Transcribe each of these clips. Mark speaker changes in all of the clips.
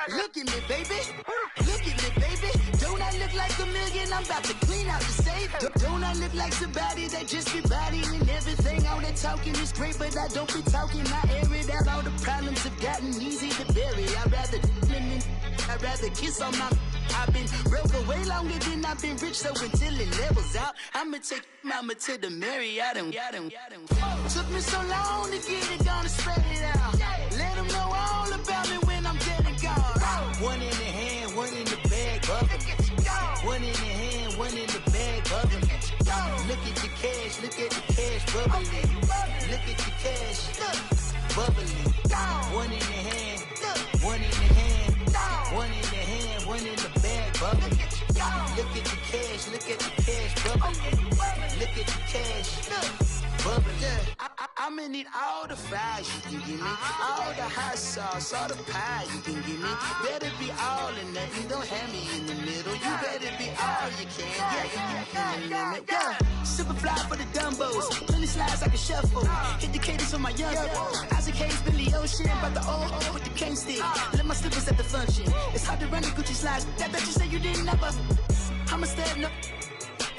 Speaker 1: Look at me, baby. Look at me, baby. Don't I look like a million? I'm about to clean out the safe. Don't I look like somebody that just be bodying everything? All that talking is great, but I don't be talking. I air it out. All the problems have gotten easy to bury. I'd rather kiss on my... I've been broke for way longer than I've been rich, so until it levels out, I'ma take mama to the Marriott and took me so long to get it, gonna spread it out. Let them know all about me when I'm dead and gone. One in the hand, one in the bag, bubbling. One in the hand, one in the bag, bubbling. Look at the cash, look at the cash, bubbling. Look at the cash, bubbling. One in the hand, one in the hand, one in the hand, one in the bag, bubbling. Look at the cash, look at the cash, bubbling. Look at the cash, bubbling. I'ma need all the fries you can give me, all the hot sauce, all the pie you can give me. Better be all or nothing, don't have me in the middle. You better be all you can, yeah. Super fly for the Dumbos, plenty slides like a shuffle. Hit the cadence for my young Isaac Hayes, Billy Ocean, about the old with the cane stick. Let my slippers at the function. It's hard to run the Gucci slides. That bet you say you didn't ever. I'ma step no.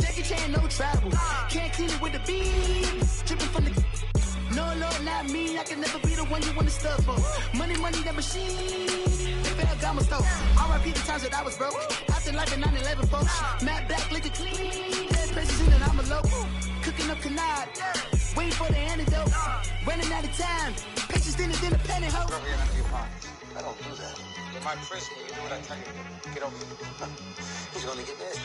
Speaker 1: Jackie Chan, no travel. Can't clean it with the beat. Dripping from the. No, Lord, not me. I can never be the one you want to stuff for. Money, that machine. Ferragamo stove. R.I.P. the times that I was broke. After life in 9/11, folks. Matte black, liquor clean. Dead places in and I'm a local. Cooking up canard. Waiting for the antidote. Running out of time. Patience thinner than a penny hoe.
Speaker 2: I don't do that. In my prison, you do what I tell you to. Get over it. He's gonna get this.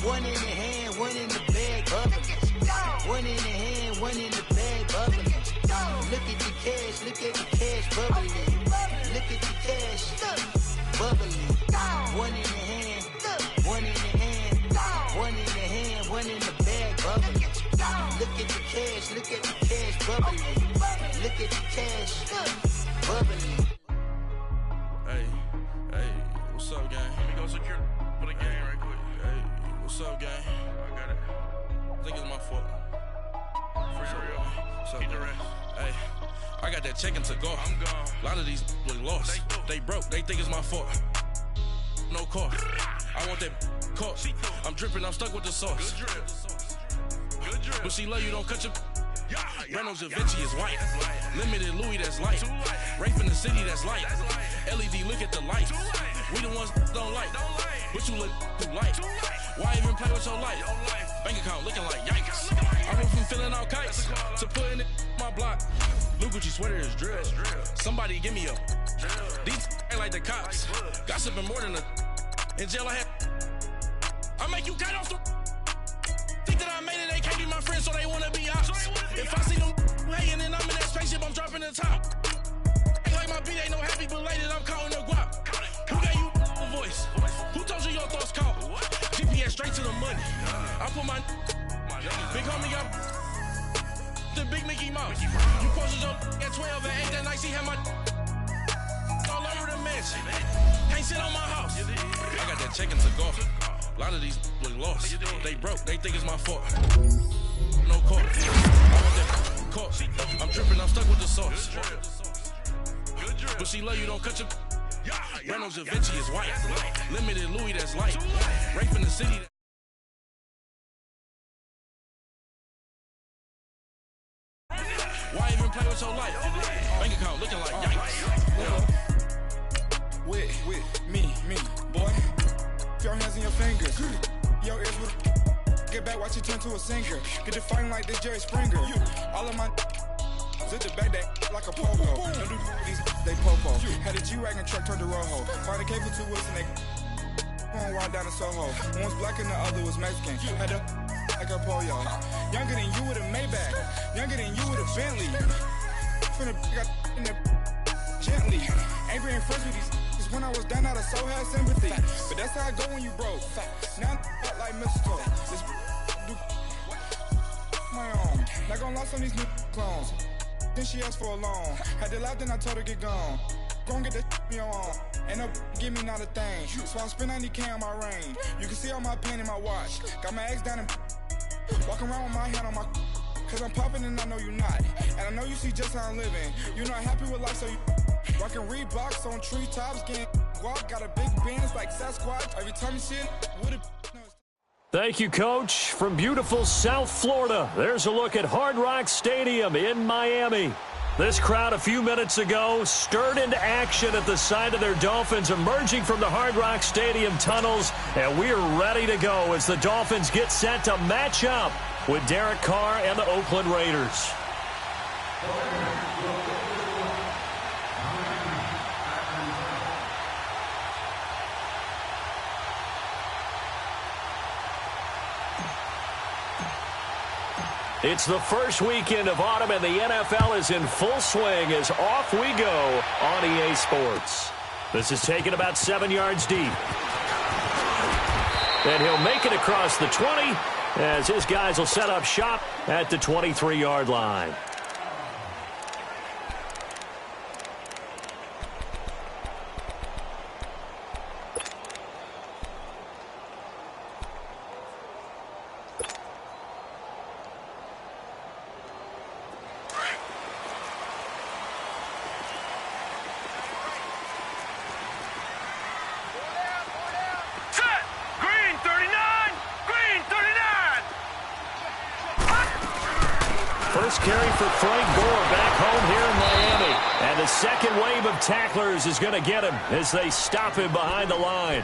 Speaker 1: One in the hand, one in the bag, bubbling. One in the hand, one in the bag, bubbling. Look at the cash, look at the cash, bubbling. Look at the cash, bubbling. One in the hand, one in the hand, one in the hand, one in the bag, bubbling. Look at the cash, look at the cash, bubbling. Look at the cash, bubbling.
Speaker 3: Hey, what's up, gang? Let me go secure for the game right quick. Hey, what's up, gang? I got it. I think it's my fault. For real. So, keep the rest. Hey, I got that check-in to go. I'm gone. A lot of these look lost. They broke. They think it's my fault. No car. I want that caught. I'm dripping. I'm stuck with the sauce. Good drip. But she love you. Don't cut your. Reynolds Da Vinci is white. Limited Louis, that's light. Rape in the city, that's light. LED, look at the light. We the ones don't like. But you look too light. Why even play with your life? Bank account looking like yikes. I went from filling out kites to putting it my block. Blue Gucci sweater is drill. Somebody give me a. These ain't like the cops. Gossiping more than a. In jail I had. I make you cut off the. Think that I made it, they can't be my friends, so they wanna be ops. If I see them hating and I'm in that spaceship, I'm dropping the top. Ain't like my beat ain't no happy belated, I'm counting the guap. Who gave you a voice? Who told you your thoughts count? GPS straight to the money. I put my big homie got the big Mickey Mouse. You posted your at 12 and 8 that night, she had my all over the mansion. Can't sit on my house. I got that check-in to go. A lot of these look lost. They broke, they think it's my fault. No car. I want that caught. I'm dripping, I'm stuck with the sauce. But she love you, don't cut your. Reynolds Da Vinci is white. Limited Louis, that's light. Rape in the city. Why even play with your life? Bank account looking like yikes.
Speaker 4: With me, boy. Your hands in your fingers. Your ears with get back, watch you turn to a singer. Get to fighting like this Jerry Springer. All of my zip the back that like a pogo. Don't do these they popo. Had a G-Wagon truck turned to Rojo. Find a cable 2 wheels and they going wild down in Soho. One was black and the other was Mexican. Had a like a pollo. Younger than you with a Maybach. Younger than you with a Bentley. From the got in the gently. Ain't been friends with these. When I was down out of so had sympathy. But that's how I go when you broke. Now I'm like mistletoe. This do my own. Not gonna lost on these new clones. Then she asked for a loan. Had to laugh, then I told her get gone. Gon' get that me on. Ain't no give me not a thing. So I spend 90K on my range. You can see all my pain in my watch. Got my ex down and walking around with my hand on my. Cause I'm popping and I know you're not. And I know you see just how I'm living. You're not happy with life, so you rockin' Reeboks on treetops, getting guap. Got a big bands like Sasquatch. Every time you see it, with it.
Speaker 5: Thank you, Coach. From beautiful South Florida, there's a look at Hard Rock Stadium in Miami. This crowd a few minutes ago stirred into action at the side of their Dolphins emerging from the Hard Rock Stadium tunnels, and we are ready to go as the Dolphins get set to match up with Derek Carr and the Oakland Raiders. It's the first weekend of autumn, and the NFL is in full swing as off we go on EA Sports. This is taken about 7 yards deep. And he'll make it across the 20 as his guys will set up shop at the 23-yard line. First carry for Frank Gore back home here in Miami. And the second wave of tacklers is going to get him as they stop him behind the line.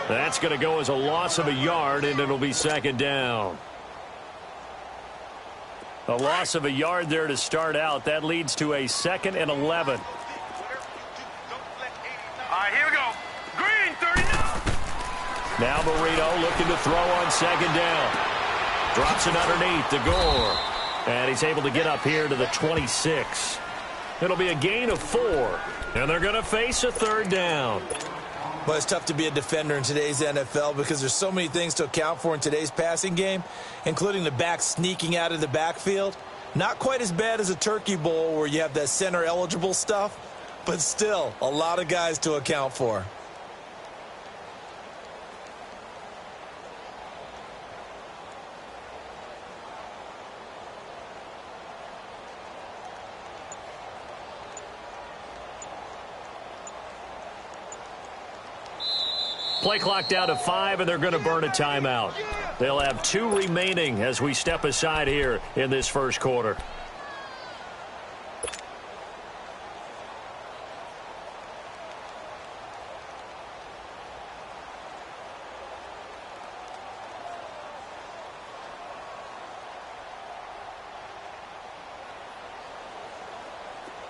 Speaker 5: That's going to go as a loss of a yard, and it'll be second down. A loss of a yard there to start out. That leads to a 2nd and 11.
Speaker 6: All right, here we go. Green, 39.
Speaker 5: Now Marino looking to throw on second down. Drops it underneath to Gore. And he's able to get up here to the 26. It'll be a gain of 4. And they're going to face a third down.
Speaker 7: Well, it's tough to be a defender in today's NFL because there's so many things to account for in today's passing game, including the back sneaking out of the backfield. Not quite as bad as a Turkey Bowl where you have that center-eligible stuff, but still a lot of guys to account for.
Speaker 5: Play clock down to 5, and they're going to burn a timeout. They'll have 2 remaining as we step aside here in this first quarter.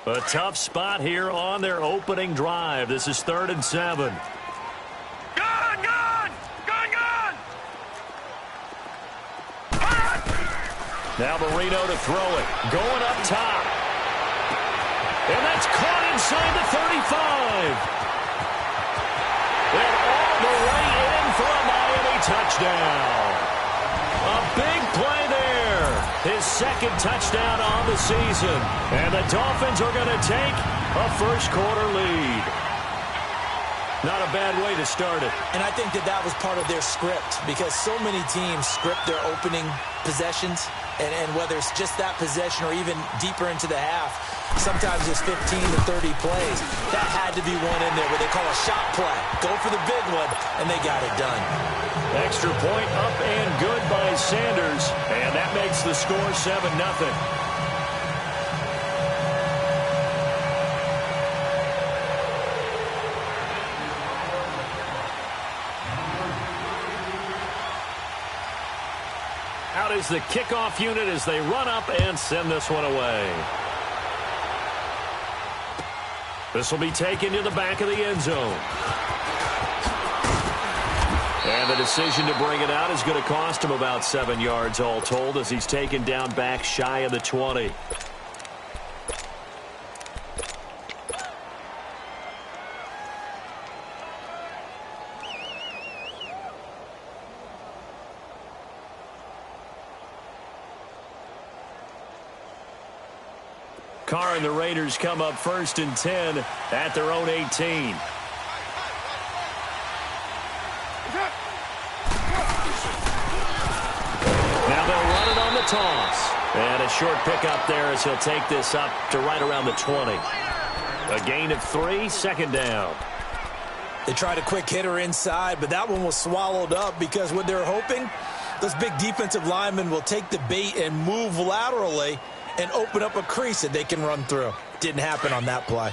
Speaker 5: A tough spot here on their opening drive. This is 3rd and 7. Now Marino to throw it. Going up top. And that's caught inside the 35. And all the way in for a Miami touchdown. A big play there. His 2nd touchdown on the season. And the Dolphins are going to take a first quarter lead. Not a bad way to start it.
Speaker 7: And I think that was part of their script because so many teams script their opening possessions. And whether it's just that possession or even deeper into the half, sometimes it's 15 to 30 plays. That had to be one in there where they call a shot play. Go for the big one, and they got it done.
Speaker 5: Extra point up and good by Sanders, and that makes the score 7-0. Out is the kickoff unit as they run up and send this one away. This will be taken to the back of the end zone. And the decision to bring it out is going to cost him about 7 yards all told as he's taken down back shy of the 20. Carr and the Raiders come up 1st and 10 at their own 18. Now they'll run it on the toss. And a short pickup there as he'll take this up to right around the 20. A gain of 3, second down.
Speaker 7: They tried a quick hitter inside, but that one was swallowed up because what they're hoping, those big defensive linemen will take the bait and move laterally and open up a crease that they can run through. Didn't happen on that play.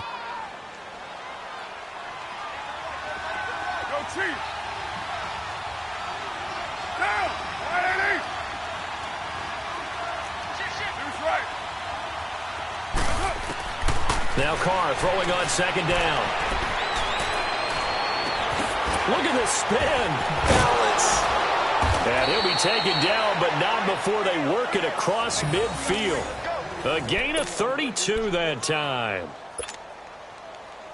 Speaker 6: Go Chief. Down. 180. Who's right?
Speaker 5: Now Carr throwing on second down. Look at the spin.
Speaker 7: Balance.
Speaker 5: And he'll be taken down, but not before they work it across midfield. A gain of 32 that time.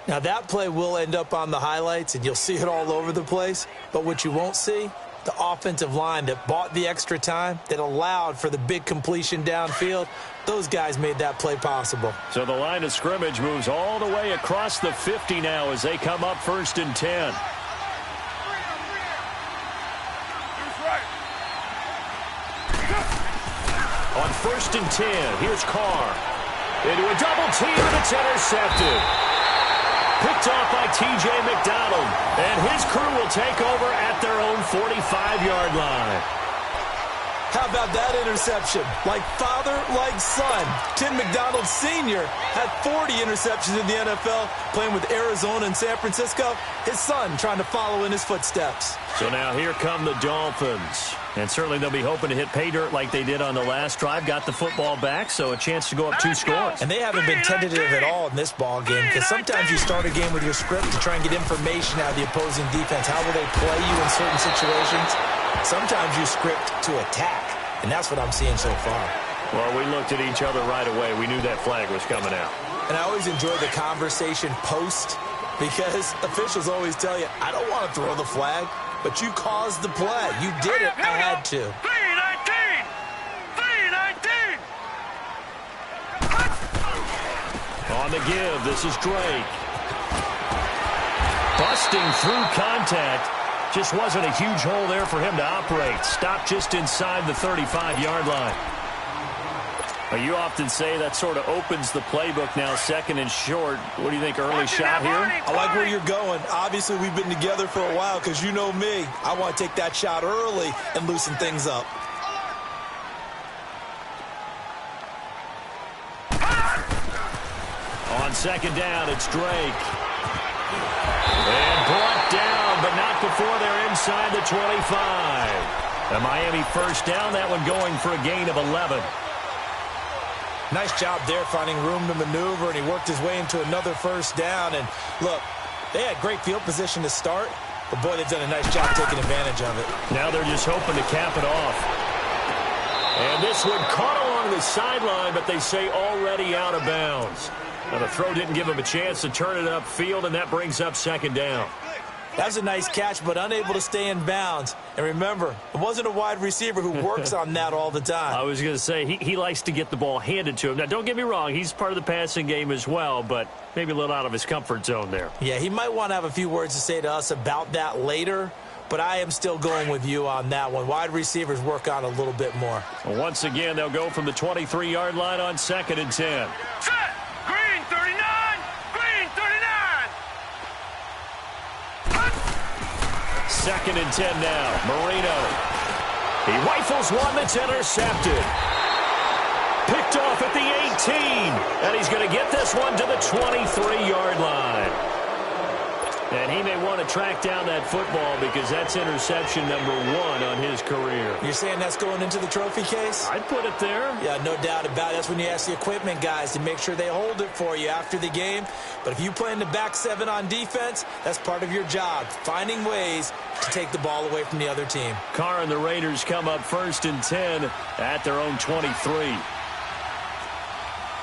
Speaker 7: Now that play will end up on the highlights, and you'll see it all over the place. But what you won't see, the offensive line that bought the extra time, that allowed for the big completion downfield, those guys made that play possible.
Speaker 5: So the line of scrimmage moves all the way across the 50 now as they come up 1st and 10. On 1st and 10, here's Carr. Into a double team, and it's intercepted. Picked off by T.J. McDonald, and his crew will take over at their own 45-yard line.
Speaker 7: How about that interception? Like father, like son. Tim McDonald Sr. had 40 interceptions in the NFL, playing with Arizona and San Francisco. His son trying to follow in his footsteps.
Speaker 5: So now here come the Dolphins. And certainly they'll be hoping to hit pay dirt like they did on the last drive. Got the football back, so a chance to go up 2 scores.
Speaker 7: And they haven't been tentative at all in this ball game, because sometimes you start a game with your script to try and get information out of the opposing defense. How will they play you in certain situations? Sometimes you script to attack, and that's what I'm seeing so far.
Speaker 5: Well, we looked at each other right away. We knew that flag was coming out.
Speaker 7: And I always enjoy the conversation post, because officials always tell you, I don't want to throw the flag, but you caused the play. You did it. I had to.
Speaker 6: 319! 319!
Speaker 5: On the give, this is Drake. Busting through contact. Just wasn't a huge hole there for him to operate. Stopped just inside the 35-yard line. You often say that sort of opens the playbook now, 2nd and short. What do you think, early shot here?
Speaker 7: I like where you're going. Obviously, we've been together for a while because you know me. I want to take that shot early and loosen things up.
Speaker 5: On 2nd down, it's Drake. And brought down, but not before they're inside the 25. A Miami 1st down, that one going for a gain of 11.
Speaker 7: Nice job there finding room to maneuver, and he worked his way into another 1st down. And look, they had great field position to start, but boy, they've done a nice job taking advantage of it.
Speaker 5: Now they're just hoping to cap it off. And this one caught along the sideline, but they say already out of bounds. Now the throw didn't give him a chance to turn it upfield, and that brings up 2nd down.
Speaker 7: That was a nice catch, but unable to stay in bounds. And remember, it wasn't a wide receiver who works on that all the time.
Speaker 5: I was going to say, he likes to get the ball handed to him. Now, don't get me wrong, he's part of the passing game as well, but maybe a little out of his comfort zone there.
Speaker 7: Yeah, he might want to have a few words to say to us about that later, but I am still going with you on that one. Wide receivers work on a little bit more.
Speaker 5: Well, once again, they'll go from the 23-yard line on 2nd and 10.
Speaker 6: Set! Green 39! Green 39!
Speaker 5: 2nd and 10 now. Marino. He rifles one that's intercepted. Picked off at the 18. And he's going to get this one to the 23-yard line. And he may want to track down that football because that's interception number 1 on his career.
Speaker 7: You're saying that's going into the trophy case?
Speaker 5: I'd put it there.
Speaker 7: Yeah, no doubt about it. That's when you ask the equipment guys to make sure they hold it for you after the game. But if you play in the back 7 on defense, that's part of your job, finding ways to take the ball away from the other team.
Speaker 5: Carr and the Raiders come up 1st and 10 at their own 23.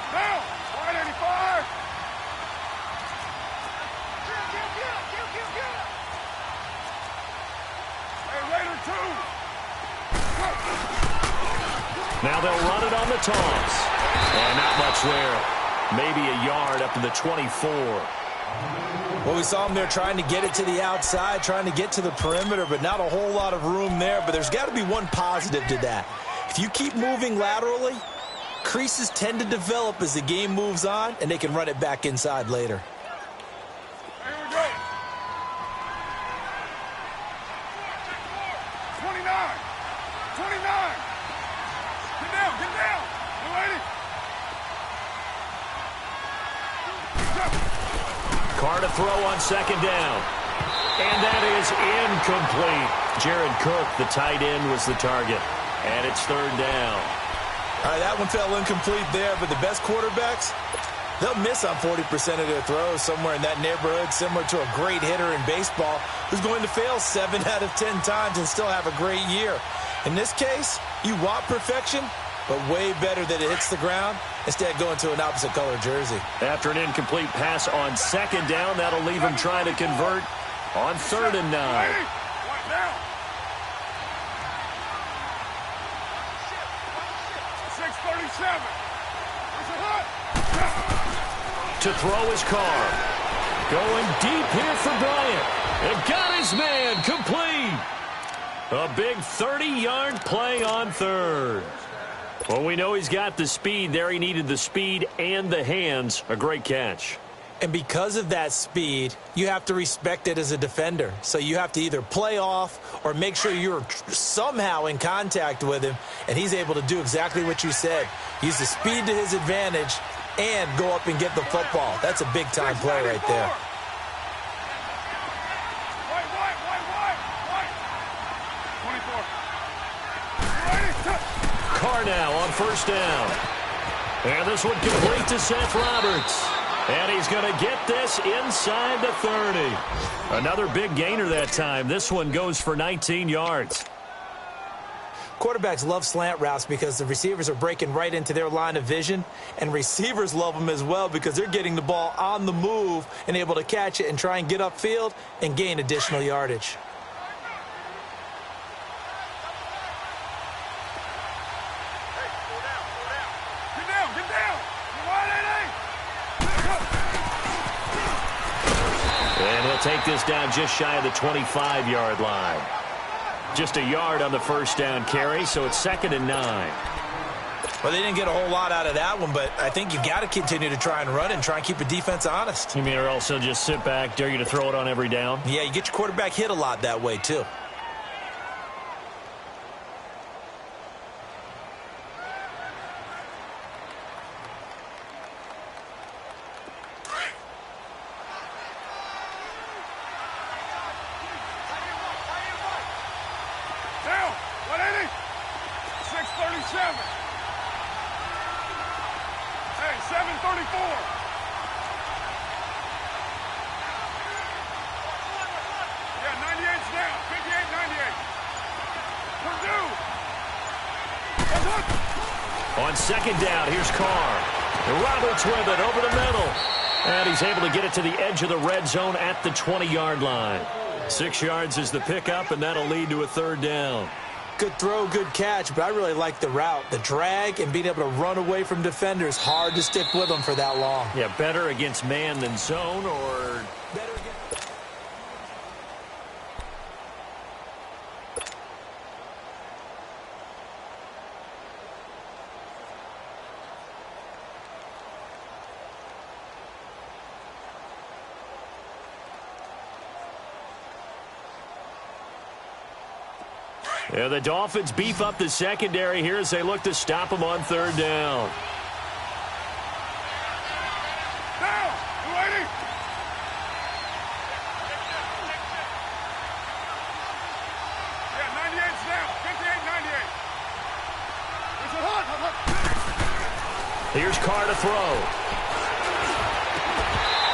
Speaker 6: Now, 185!
Speaker 5: Now they'll run it on the toss. And not much there. Maybe a yard up to the 24.
Speaker 7: Well, we saw him there trying to get it to the outside, trying to get to the perimeter, but not a whole lot of room there. But there's got to be one positive to that. If you keep moving laterally, Creases tend to develop as the game moves on, and they can run it back inside later.
Speaker 6: Here we go. 29. 29. Get down. Get down. You ready?
Speaker 5: Carr to throw on second down. And that is incomplete. Jared Cook, the tight end, was the target. And it's third down.
Speaker 7: All right, that one fell incomplete there, but the best quarterbacks, they'll miss on 40% of their throws, somewhere in that neighborhood, similar to a great hitter in baseball who's going to fail 7 out of 10 times and still have a great year. In this case, you want perfection, but way better that it hits the ground instead of going to an opposite color jersey.
Speaker 5: After an incomplete pass on second down, that'll leave him trying to convert on 3rd and 9.
Speaker 6: Right now. 6:37.
Speaker 5: To throw his Carr. Going deep here for Bryant. And got his man complete. A big 30-yard play on 3rd. Well, we know he's got the speed there. He needed the speed and the hands. A great catch.
Speaker 7: And because of that speed, you have to respect it as a defender. So you have to either play off or make sure you're somehow in contact with him, and he's able to do exactly what you said. Use the speed to his advantage and go up and get the football. That's a big-time play right there.
Speaker 5: Carr now on first down. And this one complete to Seth Roberts. And he's going to get this inside the 30. Another big gainer that time. This one goes for 19 yards.
Speaker 7: Quarterbacks love slant routes because the receivers are breaking right into their line of vision, and receivers love them as well because they're getting the ball on the move and able to catch it and try and get upfield and gain additional yardage.
Speaker 5: And he'll take this down just shy of the 25-yard line. Just a yard on the first down carry, so it's 2nd and 9.
Speaker 7: Well, they didn't get a whole lot out of that one, but I think you've got to continue to try and run and try and keep the defense honest.
Speaker 5: You mean or else he'll just sit back, dare you to throw it on every down?
Speaker 7: Yeah, you get your quarterback hit a lot that way, too.
Speaker 5: On second down, here's Carr. And Roberts with it over the middle. And he's able to get it to the edge of the red zone at the 20-yard line. 6 yards is the pickup, and that'll lead to a 3rd down.
Speaker 7: Good throw, good catch, but I really like the route. The drag and being able to run away from defenders. Hard to stick with them for that long.
Speaker 5: Yeah, better against man than zone, or
Speaker 7: better against...
Speaker 5: Yeah, the Dolphins beef up the secondary here as they look to stop him on 3rd down.
Speaker 6: Down! Ready? Yeah, 98's down. 58, 98.
Speaker 5: Here's Carr to throw.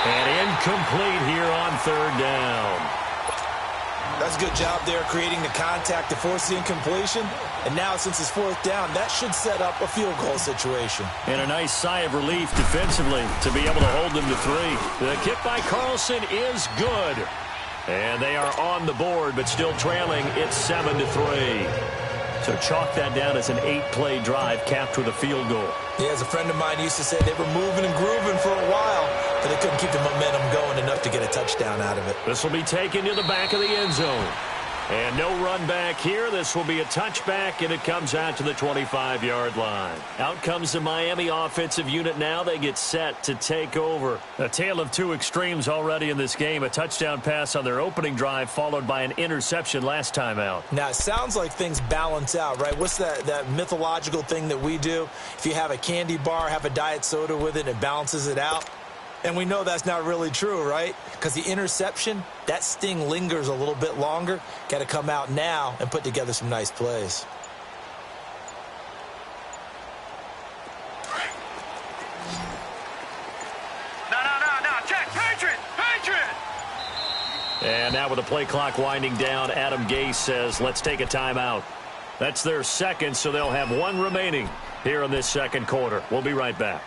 Speaker 5: And incomplete here on 3rd down.
Speaker 7: That's a good job there creating the contact to force the incompletion. And now, since it's 4th down, that should set up a field goal situation.
Speaker 5: And a nice sigh of relief defensively to be able to hold them to 3. The kick by Carlson is good. And they are on the board, but still trailing. It's 7-3. So chalk that down as an 8-play drive capped with a field goal.
Speaker 7: Yeah, as a friend of mine used to say, they were moving and grooving for a while, but they couldn't keep the momentum going enough to get a touchdown out of it.
Speaker 5: This will be taken to the back of the end zone. And no run back here. This will be a touchback, and it comes out to the 25-yard line. Out comes the Miami offensive unit now. They get set to take over. A tale of two extremes already in this game. A touchdown pass on their opening drive, followed by an interception last time out.
Speaker 7: Now, it sounds like things balance out, right? What's that mythological thing that we do? If you have a candy bar, have a diet soda with it, it balances it out. And we know that's not really true, right? Because the interception, that sting lingers a little bit longer. Got to come out now and put together some nice plays.
Speaker 6: No. Check. Patriot.
Speaker 5: And now with the play clock winding down, Adam Gase says, let's take a timeout. That's their second, so they'll have one remaining here in this second quarter. We'll be right back.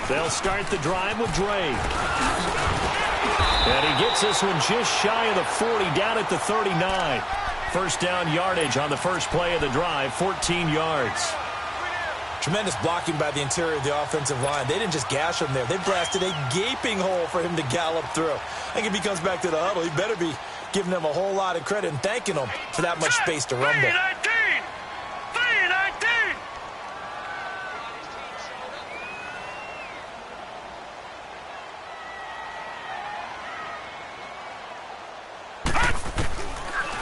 Speaker 5: They'll start the drive with Drake. And he gets this one just shy of the 40, down at the 39. First down yardage on the first play of the drive, 14 yards.
Speaker 7: Tremendous blocking by the interior of the offensive line. They didn't just gash him there. They blasted a gaping hole for him to gallop through. I think if he comes back to the huddle, he better be giving them a whole lot of credit and thanking them for that much space to rumble.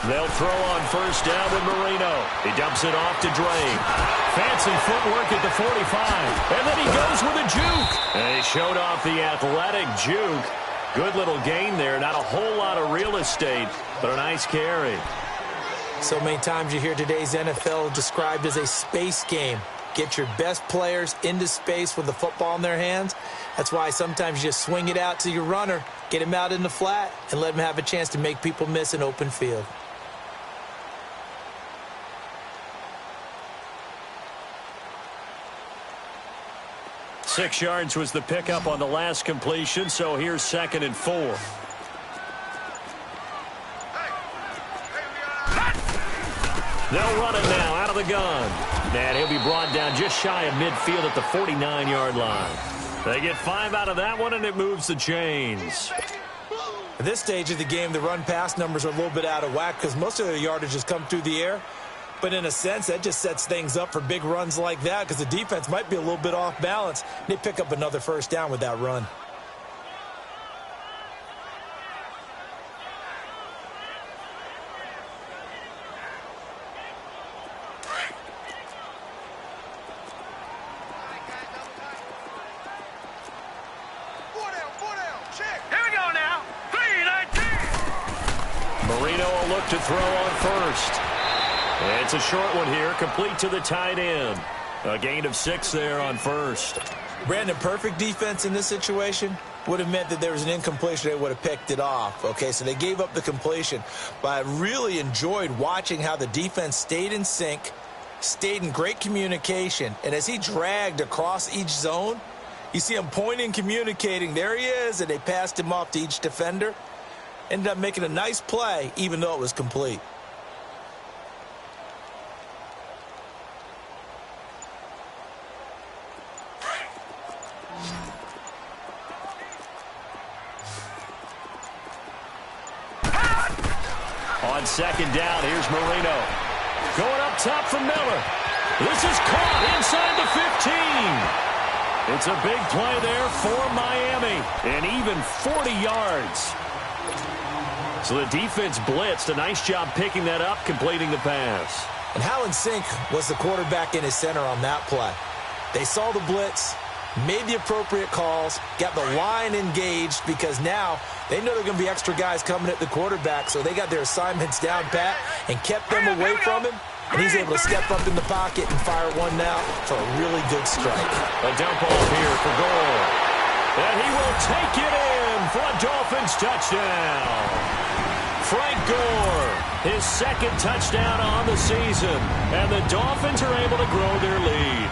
Speaker 5: They'll throw on first down with Marino. He dumps it off to Drake. Fancy footwork at the 45. And then he goes with a juke. And he showed off the athletic juke. Good little gain there. Not a whole lot of real estate, but a nice carry.
Speaker 7: So many times you hear today's NFL described as a space game. Get your best players into space with the football in their hands. That's why sometimes you just swing it out to your runner, get him out in the flat, and let him have a chance to make people miss an open field.
Speaker 5: Six yards was the pickup on the last completion, so here's 2nd and 4. They'll run it now out of the gun. And he'll be brought down just shy of midfield at the 49-yard line. They get 5 out of that one, and it moves the chains.
Speaker 7: At this stage of the game, the run-pass numbers are a little bit out of whack because most of their yardage has come through the air. But in a sense, that just sets things up for big runs like that because the defense might be a little bit off balance. They pick up another first down with that run.
Speaker 5: Marino will look to throw on first. It's a short one here, complete to the tight end. A gain of 6 there on first.
Speaker 7: Brandon, perfect defense in this situation would have meant that there was an incompletion. They would have picked it off. Okay, so they gave up the completion. But I really enjoyed watching how the defense stayed in sync, stayed in great communication. And as he dragged across each zone, you see him pointing, communicating. There he is, and they passed him off to each defender. Ended up making a nice play, even though it was complete.
Speaker 5: On second down, here's Marino. Going up top for Miller. This is caught inside the 15. It's a big play there for Miami. And even 40 yards. So the defense blitzed. A nice job picking that up, completing the pass.
Speaker 7: And how in sync was the quarterback in his center on that play? They saw the blitz, made the appropriate calls, got the line engaged because now they know there are going to be extra guys coming at the quarterback, so they got their assignments down pat and kept them away from him, and he's able to step up in the pocket and fire one now for a really good strike.
Speaker 5: A dump off here for Gore. And he will take it in for a Dolphins touchdown. Frank Gore, his second touchdown on the season, and the Dolphins are able to grow their lead.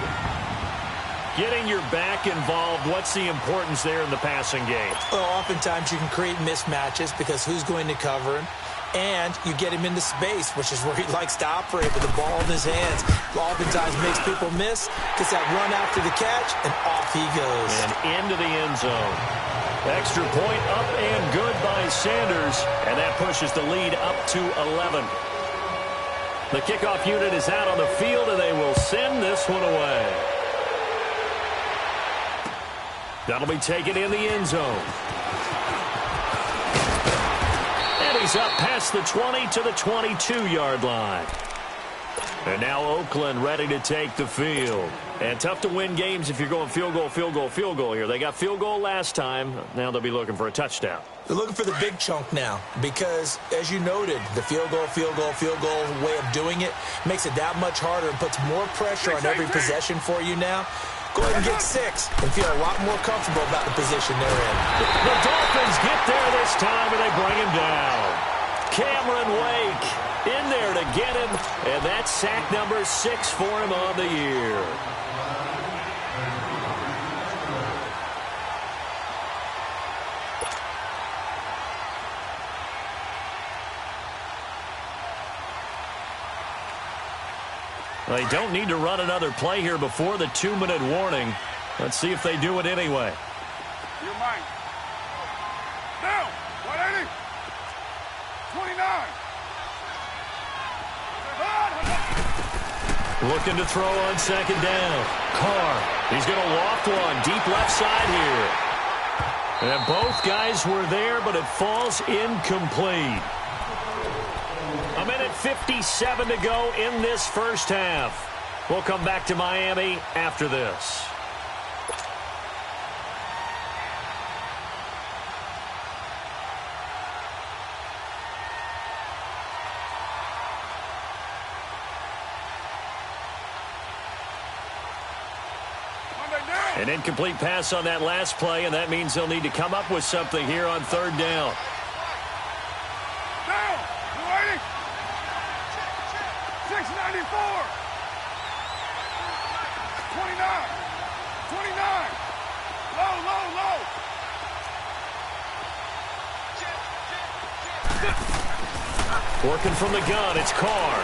Speaker 5: Getting your back involved, what's the importance there in the passing game?
Speaker 7: Well, oftentimes you can create mismatches because who's going to cover him? And you get him into space, which is where he likes to operate with the ball in his hands. Oftentimes makes people miss, gets that run after the catch, and off he goes.
Speaker 5: And into the end zone. Extra point up and good by Sanders, and that pushes the lead up to 11. The kickoff unit is out on the field, and they will send this one away. That'll be taken in the end zone. And he's up past the 20 to the 22-yard line. And now Oakland ready to take the field. And tough to win games if you're going field goal, field goal, field goal here. They got field goal last time. Now they'll be looking for a touchdown.
Speaker 7: They're looking for the big chunk now because, as you noted, the field goal way of doing it makes it that much harder and puts more pressure on every possession for you now. Go ahead and get 6 and feel a lot more comfortable about the position they're in.
Speaker 5: The Dolphins get there this time, and they bring him down. Cameron Wake in there to get him, and that's sack number 6 for him on the year. They don't need to run another play here before the 2-minute warning. Let's see if they do it anyway.
Speaker 6: Your mind. Down. 180. 29.
Speaker 5: Looking to throw on second down. Carr. He's going to loft one deep left side here. And both guys were there, but it falls incomplete. A minute 57 to go in this first half. We'll come back to Miami after this. An incomplete pass on that last play, and that means they'll need to come up with something here on third down.
Speaker 6: Down. 280. 694. 29. 29. Low, low, low.
Speaker 5: Working from the gun, it's Carr.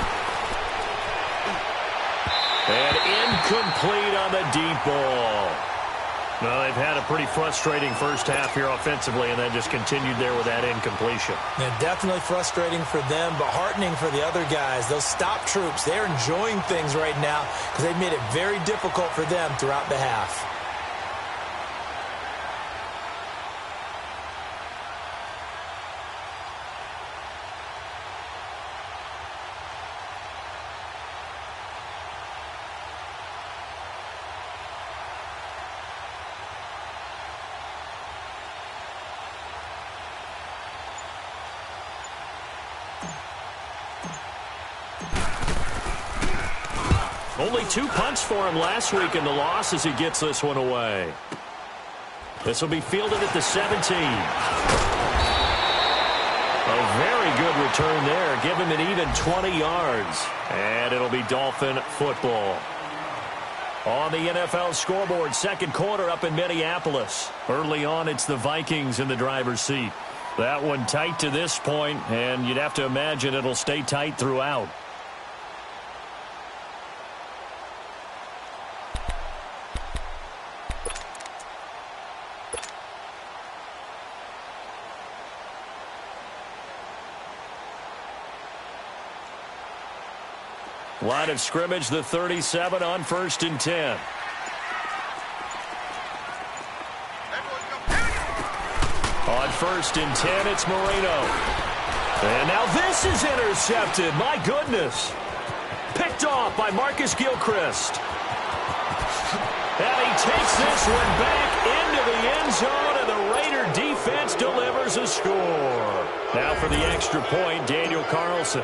Speaker 5: And incomplete on the deep ball. Well, they've had a pretty frustrating first half here offensively, and then just continued there with that incompletion.
Speaker 7: And definitely frustrating for them, but heartening for the other guys. Those stop troops, they're enjoying things right now because they've made it very difficult for them throughout the half.
Speaker 5: Only 2 punts for him last week in the loss as he gets this one away. This will be fielded at the 17. A very good return there. Give him an even 20 yards. And it'll be Dolphin football. On the NFL scoreboard, second quarter up in Minneapolis. Early on, it's the Vikings in the driver's seat. That one tight to this point, and you'd have to imagine it'll stay tight throughout. Line of scrimmage, the 37 on 1st and 10. On 1st and 10, it's Moreno. And now this is intercepted. My goodness. Picked off by Marcus Gilchrist. And he takes this one back into the end zone, and the Raider defense delivers a score. Now for the extra point, Daniel Carlson.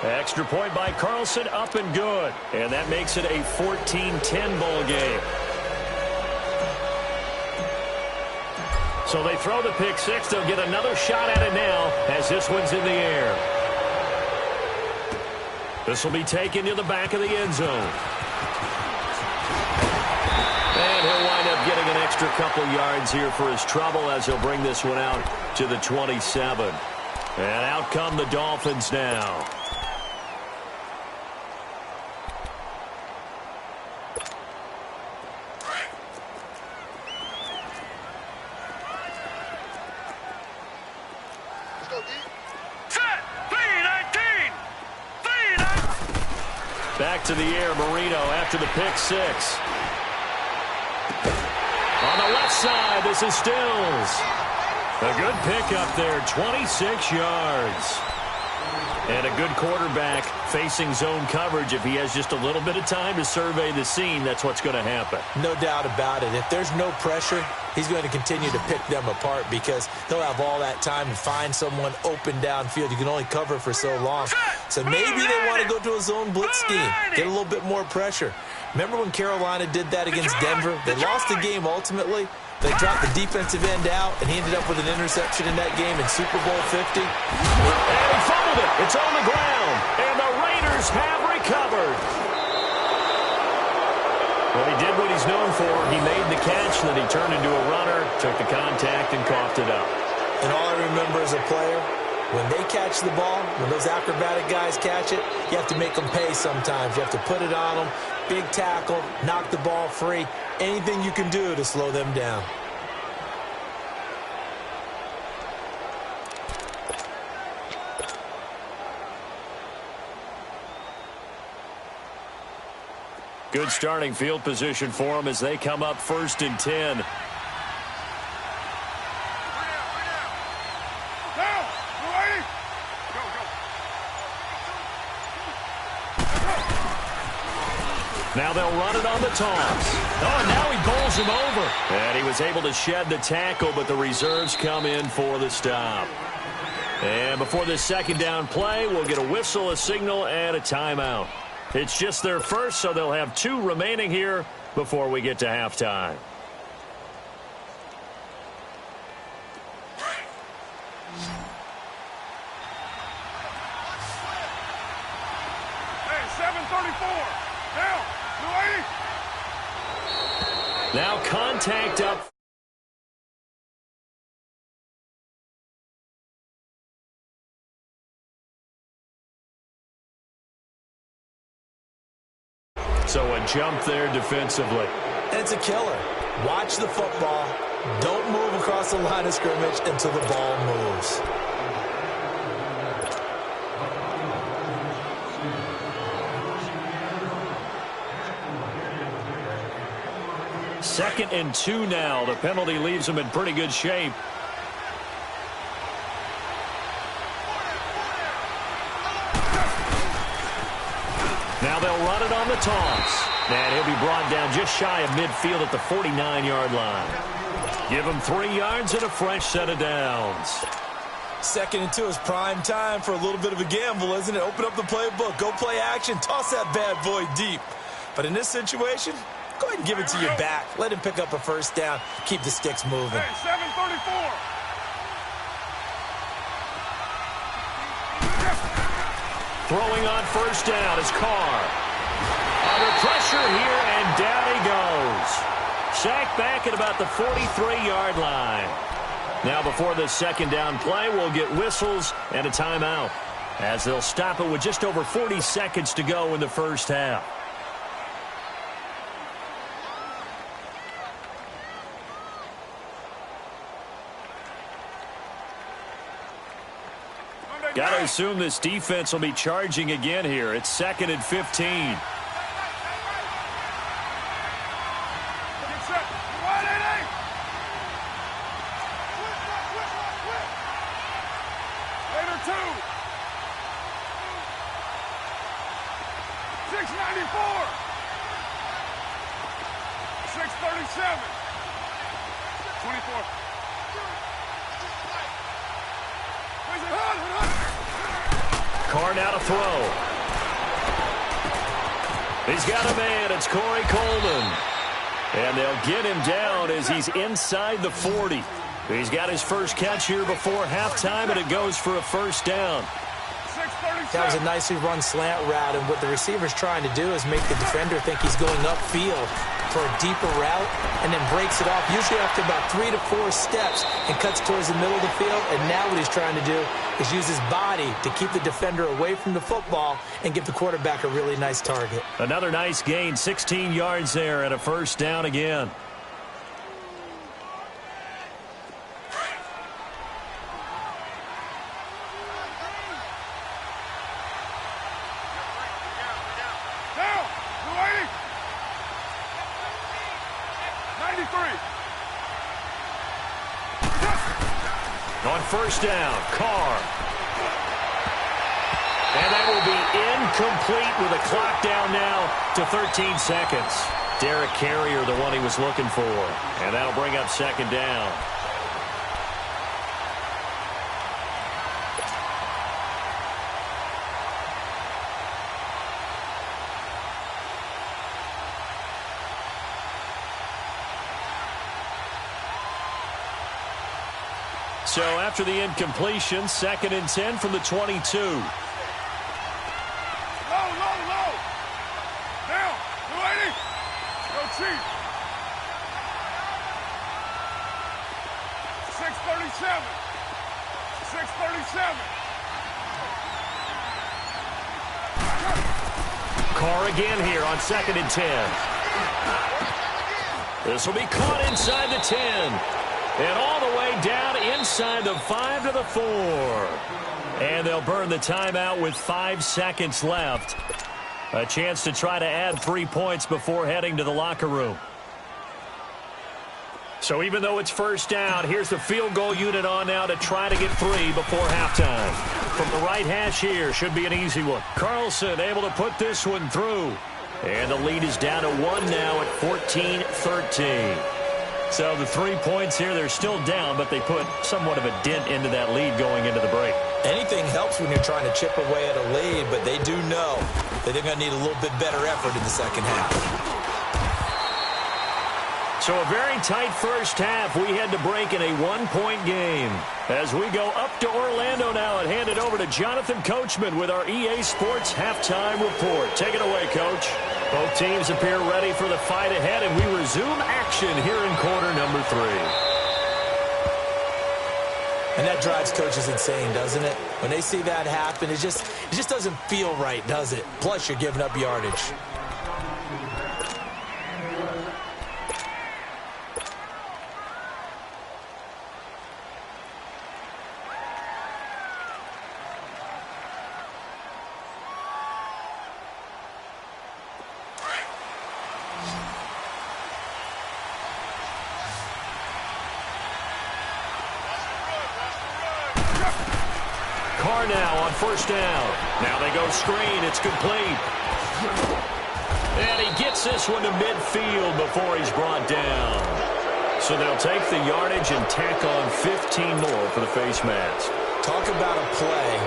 Speaker 5: Extra point by Carlson, up and good. And that makes it a 14-10 ball game. So they throw the pick six. They'll get another shot at it now as this one's in the air. This will be taken to the back of the end zone. And he'll wind up getting an extra couple yards here for his trouble as he'll bring this one out to the 27. And out come the Dolphins now. Back to the air, Marino after the pick six. On the left side, this is Stills. A good pick up there, 26 yards. And a good quarterback facing zone coverage. If he has just a little bit of time to survey the scene, that's what's going to happen.
Speaker 7: No doubt about it. If there's no pressure, he's going to continue to pick them apart because he'll have all that time to find someone open downfield. You can only cover for so long. So maybe they want to go to a zone blitz scheme, get a little bit more pressure. Remember when Carolina did that against Denver? They lost the game ultimately. They dropped the defensive end out, and he ended up with an interception in that game in Super Bowl 50.
Speaker 5: And he fumbled it. It's on the ground, and the Raiders have recovered. Well, he did what he's known for. He made the catch, then he turned into a runner, took the contact, and coughed it up.
Speaker 7: And all I remember as a player, when they catch the ball, when those acrobatic guys catch it, you have to make them pay sometimes. You have to put it on them, big tackle, knock the ball free. Anything you can do to slow them down.
Speaker 5: Good starting field position for them as they come up 1st and 10. Now they'll run it on the toss. Oh, and now he bowls him over. And he was able to shed the tackle, but the reserves come in for the stop. And before this second down play, we'll get a whistle, a signal, and a timeout. It's just their first, so they'll have 2 remaining here before we get to halftime.
Speaker 6: Hey, 7:34.
Speaker 5: Now contact up. So a jump there defensively.
Speaker 7: It's a killer. Watch the football. Don't move across the line of scrimmage until the ball moves.
Speaker 5: Second and 2 now. The penalty leaves them in pretty good shape. Now they'll run it on the toss. And he'll be brought down just shy of midfield at the 49-yard line. Give him 3 yards and a fresh set of downs.
Speaker 7: 2nd and 2 is prime time for a little bit of a gamble, isn't it? Open up the playbook. Go play action. Toss that bad boy deep. But in this situation, go ahead and give it to your back. Let him pick up a first down. Keep the sticks moving.
Speaker 6: Hey, 7:34.
Speaker 5: Throwing on first down is Carr. Under pressure here, and down he goes. Sacked back at about the 43-yard line. Now before this second down play, we'll get whistles and a timeout, as they'll stop it with just over 40 seconds to go in the first half. Got to assume this defense will be charging again here. It's 2nd and 15. Carr now to throw. He's got a man. It's Corey Coleman. And they'll get him down as he's inside the 40. He's got his first catch here before halftime, and it goes for a first down.
Speaker 6: 6:37.
Speaker 7: That was a nicely run slant route, and what the receiver's trying to do is make the defender think he's going upfield for a deeper route and then breaks it off, usually after about 3 to 4 steps, and cuts towards the middle of the field. And now what he's trying to do is use his body to keep the defender away from the football and give the quarterback a really nice target.
Speaker 5: Another nice gain, 16 yards there, and a first down again. On first down, Carr. And that will be incomplete with a clock down now to 13 seconds. Derek Carrier, the one he was looking for. And that'll bring up second down. So after the incompletion, 2nd and 10 from the 22.
Speaker 6: Low. Down. 280. Go cheap. 637. 637.
Speaker 5: Carr again here on 2nd and 10. This will be caught inside the 10. And all the way down inside the 5 to the 4. And they'll burn the timeout with 5 seconds left. A chance to try to add 3 points before heading to the locker room. So even though it's first down, here's the field goal unit on now to try to get 3 before halftime. From the right hash here, should be an easy one. Carlson able to put this one through. And the lead is down to 1 now at 14-13. So the 3 points here, they're still down, but they put somewhat of a dent into that lead going into the break.
Speaker 7: Anything helps when you're trying to chip away at a lead, but they do know that they're going to need a little bit better effort in the second half.
Speaker 5: So a very tight first half. We had to break in a 1-point game. As we go up to Orlando now and hand it over to Jonathan Coachman with our EA Sports Halftime Report. Take it away, Coach. Both teams appear ready for the fight ahead, and we resume action here in quarter number 3.
Speaker 7: And that drives coaches insane, doesn't it? When they see that happen, it just doesn't feel right, does it? Plus, you're giving up yardage.
Speaker 5: Carr now on first down. Now they go screen. It's complete. And he gets this one to midfield before he's brought down. So they'll take the yardage and tack on 15 more for the face mask.
Speaker 7: Talk about a play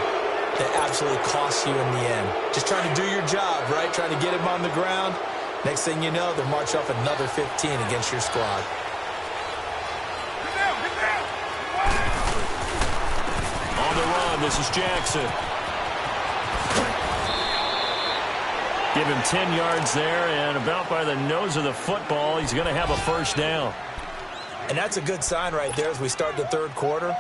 Speaker 7: that absolutely costs you in the end. Just trying to do your job, right? Trying to get him on the ground. Next thing you know, they'll march off another 15 against your squad.
Speaker 5: This is Jackson. Give him 10 yards there, and about by the nose of the football, he's going to have a first down.
Speaker 7: And that's a good sign right there as we start the third quarter,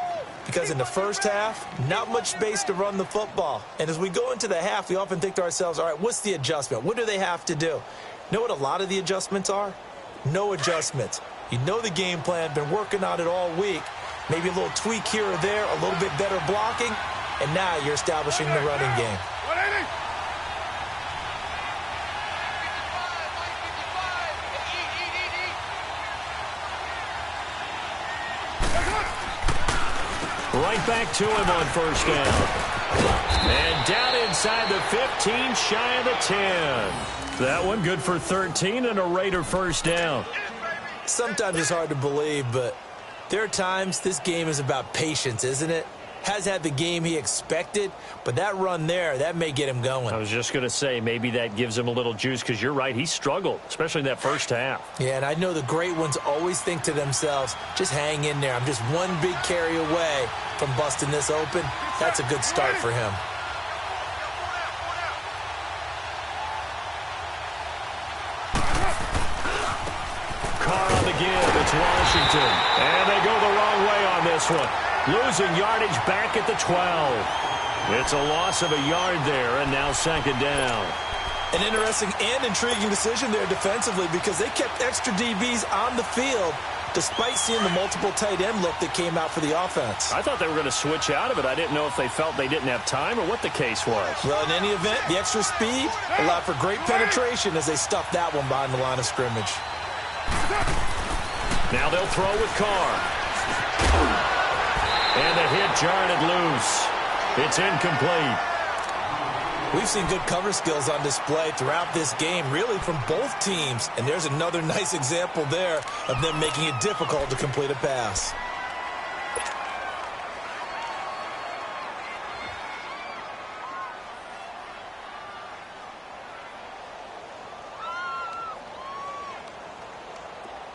Speaker 7: because in the first half, not much space to run the football. And as we go into the half, we often think to ourselves, all right, what's the adjustment? What do they have to do? You know what a lot of the adjustments are? No adjustments. You know the game plan, been working on it all week. Maybe a little tweak here or there, a little bit better blocking, and now you're establishing the running game.
Speaker 6: 180.
Speaker 5: Right back to him on first down. And down inside the 15, shy of the 10. That one good for 13 and a Raider first down.
Speaker 7: Sometimes it's hard to believe, but there are times this game is about patience, isn't it? Has had the game he expected, but that run there, that may get him going.
Speaker 5: I was just going to say, maybe that gives him a little juice, because you're right, he struggled, especially in that first half.
Speaker 7: Yeah, and I know the great ones always think to themselves, just hang in there. I'm just one big carry away from busting this open. That's a good start for him.
Speaker 5: give. It's Washington. And they go the wrong way on this one. Losing yardage back at the 12. It's a loss of a yard there, and now second down.
Speaker 7: An interesting and intriguing decision there defensively because they kept extra DBs on the field despite seeing the multiple tight end look that came out for the offense.
Speaker 5: I thought they were going to switch out of it. I didn't know if they felt they didn't have time or what the case was.
Speaker 7: Well, in any event, the extra speed allowed for great penetration as they stuffed that one behind the line of scrimmage.
Speaker 5: Now they'll throw with Carr. And the hit jarred it loose. It's incomplete.
Speaker 7: We've seen good cover skills on display throughout this game, really from both teams. And there's another nice example there of them making it difficult to complete a pass.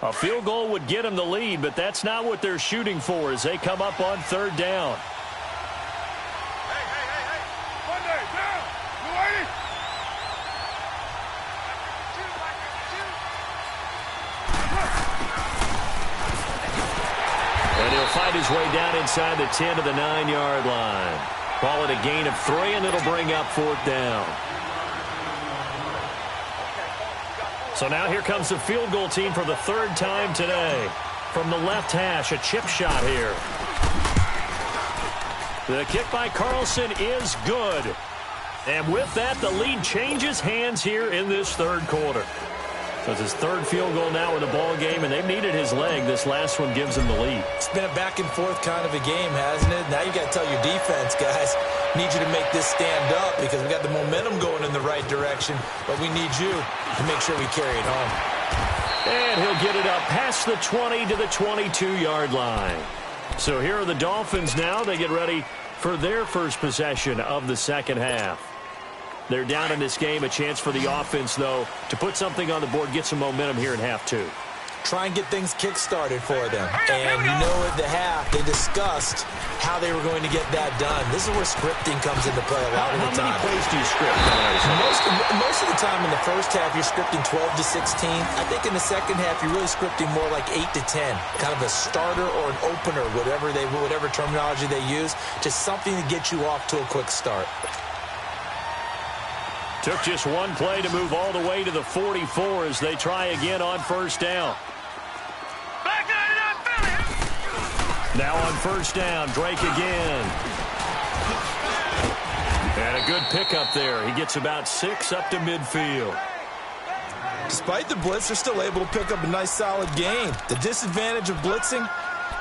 Speaker 5: A field goal would get them the lead, but that's not what they're shooting for as they come up on third down. And he'll fight his way down inside the 10 to the 9-yard line. Call it a gain of 3, and it'll bring up fourth down. So now here comes the field goal team for the third time today. From the left hash, a chip shot here. The kick by Carlson is good. And with that, the lead changes hands here in this third quarter. So it's his third field goal now in the ball game, and they've needed his leg. This last one gives them the lead.
Speaker 7: It's been a back-and-forth kind of a game, hasn't it? Now you got to tell your defense, guys, need you to make this stand up because we got the momentum going in the right direction, but we need you to make sure we carry it home.
Speaker 5: And he'll get it up past the 20 to the 22-yard line. So here are the Dolphins now. They get ready for their first possession of the second half. They're down in this game. A chance for the offense, though, to put something on the board, get some momentum here in half two.
Speaker 7: Try and get things kick-started for them. And you know at the half, they discussed how they were going to get that done. This is where scripting comes into play a lot of the time.
Speaker 5: How many plays do you script?
Speaker 7: Most of the time in the first half, you're scripting 12 to 16. I think in the second half, you're really scripting more like 8 to 10. Kind of a starter or an opener, whatever terminology they use. Just something to get you off to a quick start.
Speaker 5: Took just one play to move all the way to the 44 as they try again on first down. Now on first down, Drake again. And a good pickup there. He gets about 6 up to midfield.
Speaker 7: Despite the blitz, they're still able to pick up a nice solid gain. The disadvantage of blitzing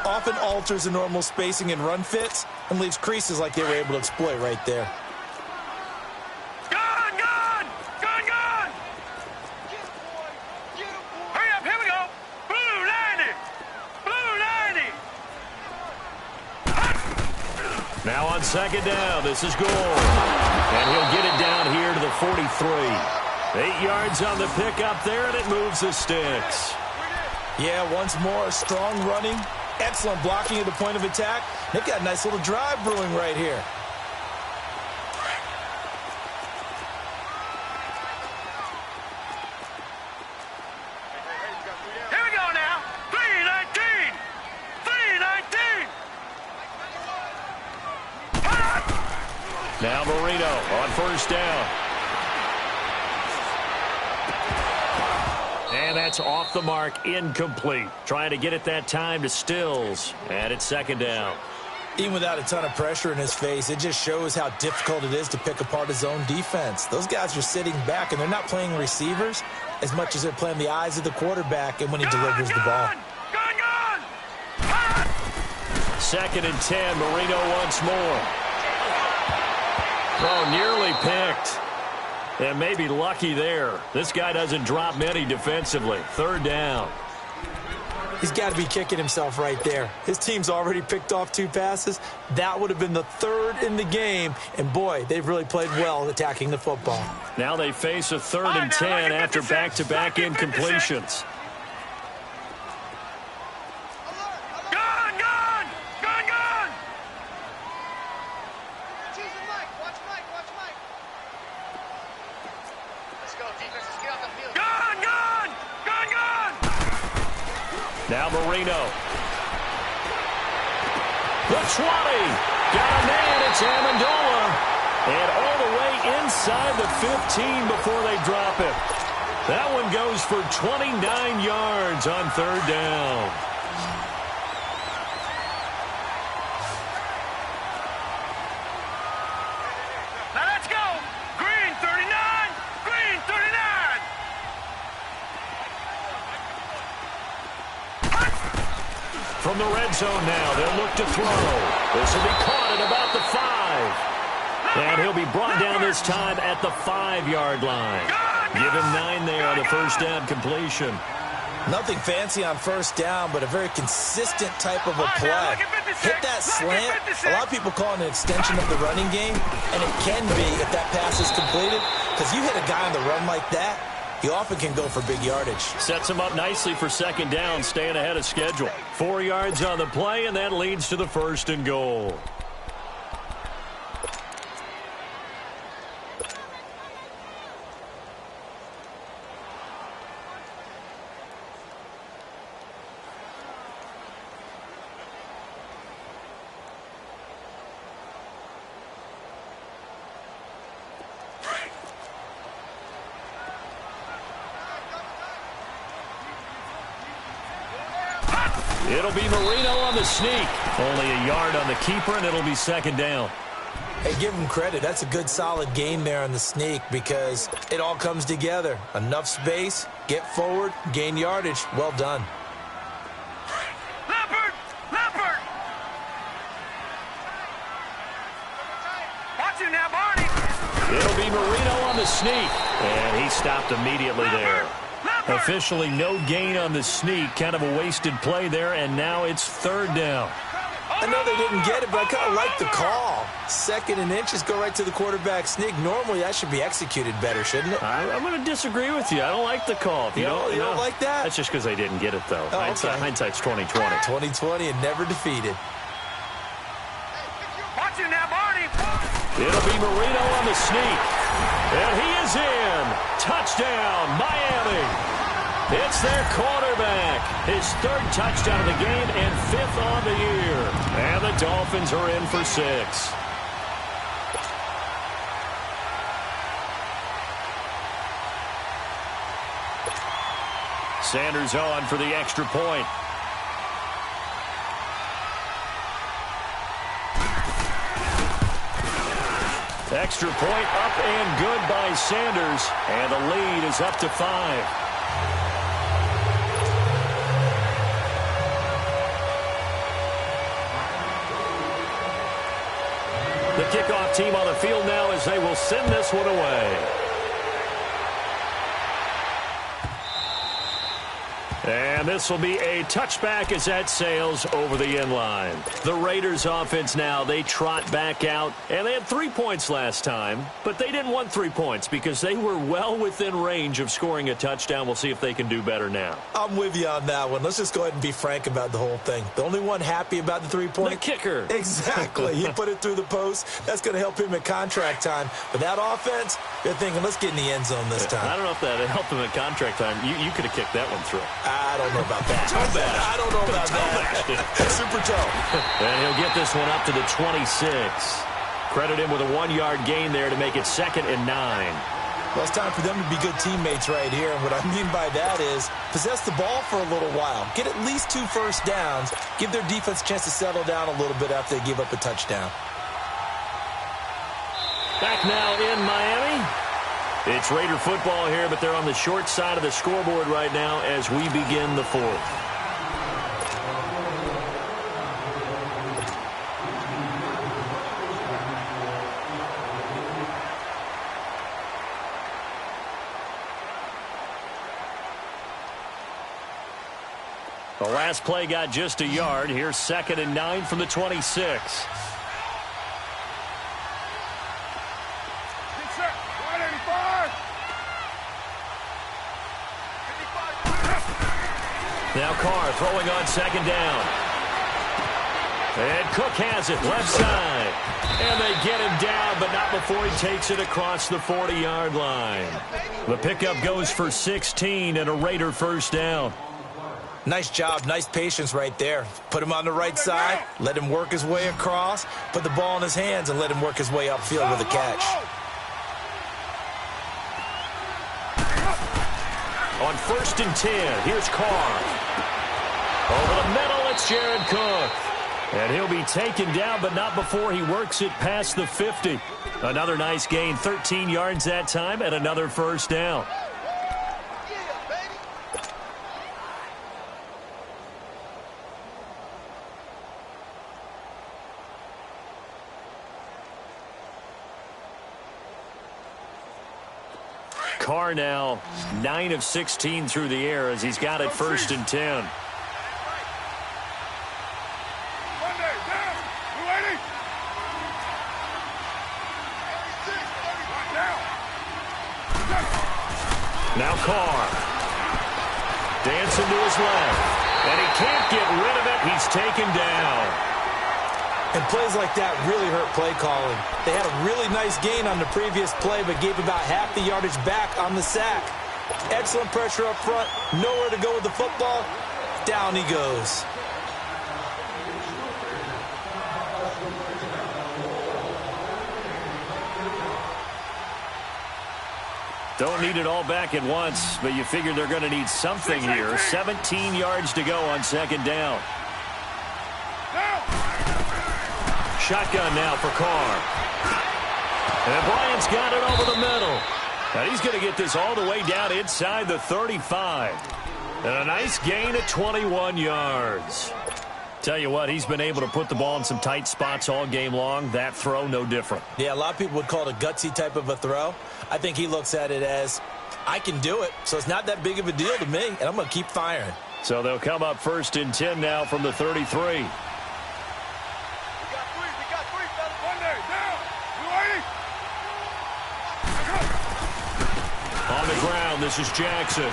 Speaker 7: often alters the normal spacing and run fits and leaves creases like they were able to exploit right there.
Speaker 5: Now on second down, this is Gore. And he'll get it down here to the 43. 8 yards on the pickup there, and it moves the sticks.
Speaker 7: Yeah, once more, strong running, excellent blocking at the point of attack. They've got a nice little drive brewing right here.
Speaker 5: Now Marino on first down. And that's off the mark, incomplete. Trying to get it that time to Stills. And it's second down.
Speaker 7: Even without a ton of pressure in his face, it just shows how difficult it is to pick apart his own defense. Those guys are sitting back, and they're not playing receivers as much as they're playing the eyes of the quarterback and when he delivers the ball.
Speaker 5: Second and 10, Marino once more. Oh, nearly picked. And maybe lucky there. This guy doesn't drop many defensively. Third down.
Speaker 7: He's got to be kicking himself right there. His team's already picked off 2 passes. That would have been the 3rd in the game. And, boy, they've really played well attacking the football.
Speaker 5: Now they face a 3rd and 10 after back-to-back incompletions. Now Marino. The 20. Got a man. It's Amendola. And all the way inside the 15 before they drop it. That one goes for 29 yards on third down.
Speaker 6: Now let's go. Green 39. Green 39.
Speaker 5: From the red zone now, they'll look to throw. This will be caught at about the 5. And he'll be brought down this time at the 5-yard line. Give him 9 there on the first down completion.
Speaker 7: Nothing fancy on first down, but a very consistent type of a play. Hit that slant. A lot of people call it an extension of the running game, and it can be if that pass is completed, because you hit a guy on the run like that, he often can go for big yardage.
Speaker 5: Sets him up nicely for second down, staying ahead of schedule. 4 yards on the play, and that leads to the 1st and goal. It'll be Marino on the sneak. Only a yard on the keeper, and it'll be second down.
Speaker 7: Hey, give him credit. That's a good, solid game there on the sneak because it all comes together. Enough space, get forward, gain yardage. Well done.
Speaker 6: Leopard! Leopard! Watch it now, Barney.
Speaker 5: It'll be Marino on the sneak, and he stopped immediately there. Officially no gain on the sneak. Kind of a wasted play there, and now it's third down.
Speaker 7: I know they didn't get it, but I kind of like the call. 2nd and inches, go right to the quarterback sneak. Normally, that should be executed better, shouldn't it?
Speaker 5: I'm going to disagree with you. I don't like the call.
Speaker 7: You don't like that?
Speaker 5: That's just because they didn't get it, though.
Speaker 7: Oh, okay.
Speaker 5: Hindsight's 20/20.
Speaker 7: 20/20 and never defeated.
Speaker 6: Watch it now, Barney.
Speaker 5: It'll be Marino on the sneak. And he is in. Touchdown, Miami. It's their quarterback. His 3rd touchdown of the game and 5th on the year. And the Dolphins are in for 6. Sanders on for the extra point. Extra point up and good by Sanders. And the lead is up to 5. The kickoff team on the field now as they will send this one away. And this will be a touchback as that sails over the end line. The Raiders offense now, they trot back out. And they had 3 points last time, but they didn't want 3 points because they were well within range of scoring a touchdown. We'll see if they can do better now.
Speaker 7: I'm with you on that one. Let's just go ahead and be frank about the whole thing. The only one happy about the 3-point.
Speaker 5: The kicker.
Speaker 7: Exactly. He put it through the post. That's going to help him at contract time. But that offense, they're thinking, let's get in the end zone this time.
Speaker 5: I don't know if that helped him at contract time. You could have kicked that one through.
Speaker 7: I don't know about that. I don't know about that. Super toe.
Speaker 5: And he'll get this one up to the 26. Credit him with a 1-yard gain there to make it 2nd and 9.
Speaker 7: Well, it's time for them to be good teammates right here. And what I mean by that is possess the ball for a little while. Get at least 2 first downs. Give their defense a chance to settle down a little bit after they give up a touchdown.
Speaker 5: Back now in Miami. It's Raider football here, but they're on the short side of the scoreboard right now as we begin the 4th. The last play got just a yard. Here's 2nd and 9 from the 26. Now Carr throwing on 2nd down. And Cook has it left side. And they get him down, but not before he takes it across the 40-yard line. The pickup goes for 16 and a Raider first down.
Speaker 7: Nice job, nice patience right there. Put him on the right side, let him work his way across, put the ball in his hands, and let him work his way upfield with a catch.
Speaker 5: On 1st and 10, here's Carr. Over the middle, it's Jared Cook. And he'll be taken down, but not before he works it past the 50. Another nice gain, 13 yards that time, and another first down. Carr now 9 of 16 through the air as he's got it 1st and 10. Now Carr. Dancing to his left. And he can't get rid of it. He's taken down.
Speaker 7: And plays like that really hurt play calling. They had a really nice gain on the previous play, but gave about half the yardage back on the sack. Excellent pressure up front. Nowhere to go with the football. Down he goes.
Speaker 5: Don't need it all back at once, but you figure they're going to need something here. 17 yards to go on 2nd down. Shotgun now for Carr. And Bryant's got it over the middle. And he's going to get this all the way down inside the 35. And a nice gain of 21 yards. Tell you what, he's been able to put the ball in some tight spots all game long. That throw, no different.
Speaker 7: Yeah, a lot of people would call it a gutsy type of a throw. I think he looks at it as, I can do it, so it's not that big of a deal to me, and I'm going to keep firing.
Speaker 5: So they'll come up 1st and 10 now from the 33. On the ground, this is Jackson.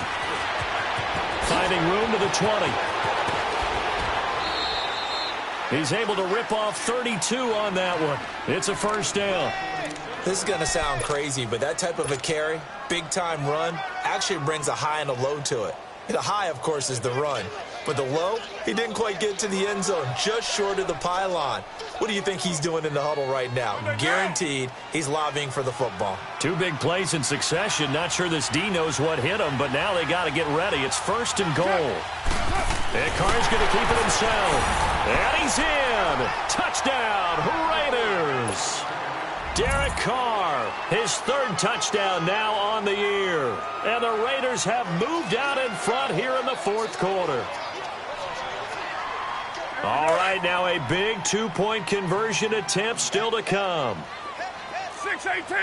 Speaker 5: Finding room to the 20. He's able to rip off 32 on that one. It's a first down.
Speaker 7: This is going to sound crazy, but that type of a carry, big-time run, actually brings a high and a low to it. The high, of course, is the run. But the low, he didn't quite get to the end zone, just short of the pylon. What do you think he's doing in the huddle right now? Guaranteed he's lobbying for the football. 2
Speaker 5: big plays in succession. Not sure this D knows what hit him, but now they got to get ready. It's 1st and goal. And Carr's going to keep it himself. And he's in. Touchdown, Raiders. Derek Carr, his 3rd touchdown now on the year. And the Raiders have moved out in front here in the 4th quarter. All right, now a big 2-point conversion attempt still to come.
Speaker 6: 6-18.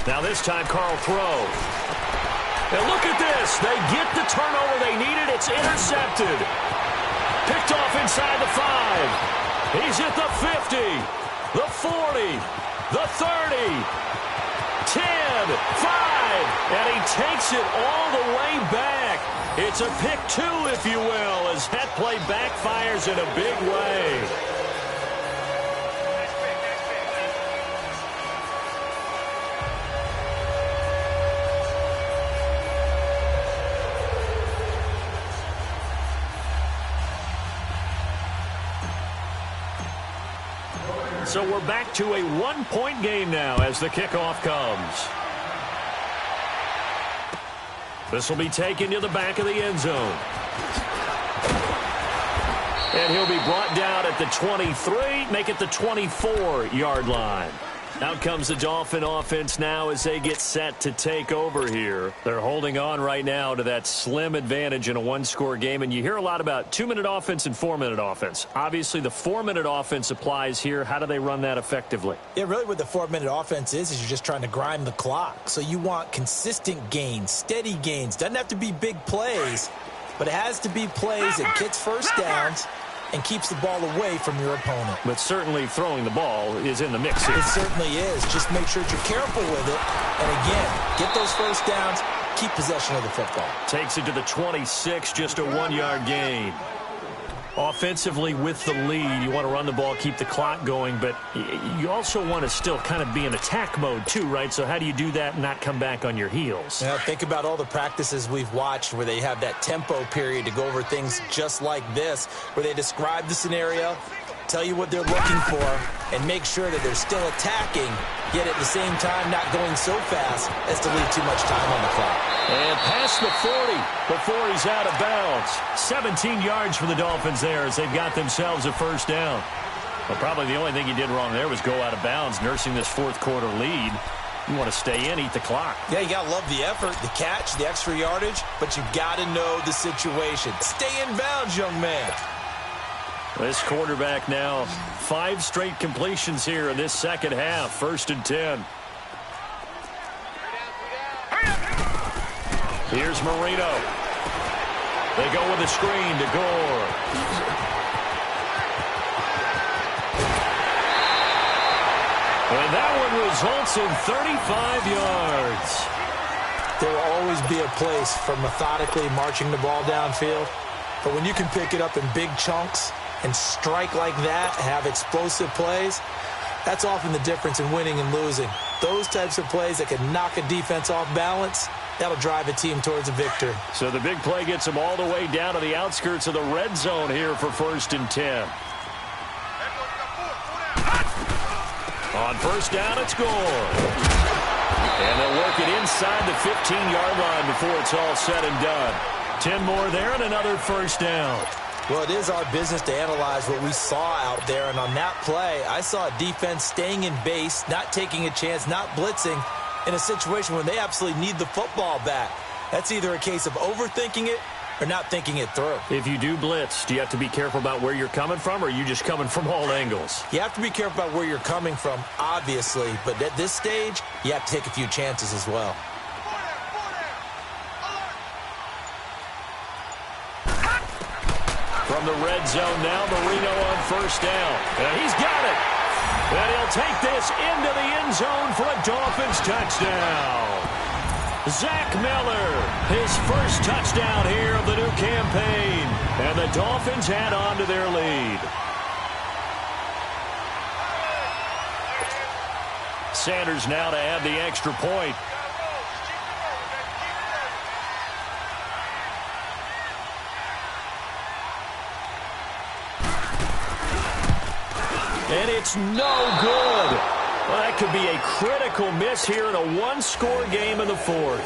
Speaker 5: Now this time, Carl throw. And look at this. They get the turnover they needed. It's intercepted. Picked off inside the 5. He's at the 50, the 40, the 30, 10, 5, and he takes it all the way back. It's a pick 2, if you will, as that play backfires in a big way. So we're back to a 1-point game now as the kickoff comes. This will be taken to the back of the end zone. And he'll be brought down at the 23, make it the 24-yard line. Out comes the Dolphin offense now as they get set to take over here. They're holding on right now to that slim advantage in a 1-score game. And you hear a lot about 2-minute offense and 4-minute offense. Obviously, the 4-minute offense applies here. How do they run that effectively?
Speaker 7: Yeah, really what the 4-minute offense is you're just trying to grind the clock. So you want consistent gains, steady gains. Doesn't have to be big plays, but it has to be plays that gets first downs and keeps the ball away from your opponent.
Speaker 5: But certainly throwing the ball is in the mix here.
Speaker 7: It certainly is. Just make sure that you're careful with it. And again, get those first downs, keep possession of the football.
Speaker 5: Takes it to the 26, just a 1-yard gain. Offensively with the lead, you want to run the ball, keep the clock going, but you also want to still kind of be in attack mode too, right? So how do you do that and not come back on your heels?
Speaker 7: Yeah, think about all the practices we've watched where they have that tempo period to go over things just like this, where they describe the scenario, tell you what they're looking for, and make sure that they're still attacking, yet at the same time not going so fast as to leave too much time on the clock.
Speaker 5: And past the 40 before he's out of bounds. 17 yards for the Dolphins there as they've got themselves a first down. Well, probably the only thing he did wrong there was go out of bounds, nursing this fourth quarter lead. You want to stay in, eat the clock.
Speaker 7: Yeah, you got to love the effort, the catch, the extra yardage, but you got to know the situation. Stay in bounds, young man.
Speaker 5: This quarterback now, 5 straight completions here in this second half. 1st and 10. Here's Marino. They go with a screen to Gore. And that one results in 35 yards.
Speaker 7: There will always be a place for methodically marching the ball downfield. But when you can pick it up in big chunks and strike like that, have explosive plays, that's often the difference in winning and losing. Those types of plays that can knock a defense off balance, that'll drive a team towards a victory.
Speaker 5: So the big play gets them all the way down to the outskirts of the red zone here for 1st and 10. On 1st down, it's Gore. And they'll work it inside the 15-yard line before it's all said and done. 10 more there and another 1st down.
Speaker 7: Well, it is our business to analyze what we saw out there, and on that play, I saw a defense staying in base, not taking a chance, not blitzing, in a situation where they absolutely need the football back. That's either a case of overthinking it or not thinking it through.
Speaker 5: If you do blitz, do you have to be careful about where you're coming from, or are you just coming from all angles?
Speaker 7: You have to be careful about where you're coming from, obviously, but at this stage, you have to take a few chances as well.
Speaker 5: From the red zone now, Marino on 1st down. And he's got it. And he'll take this into the end zone for a Dolphins touchdown. Zach Miller, his first touchdown here of the new campaign. And the Dolphins add on to their lead. Sanders now to add the extra point. And it's no good. Well, that could be a critical miss here in a one-score game in the 4th.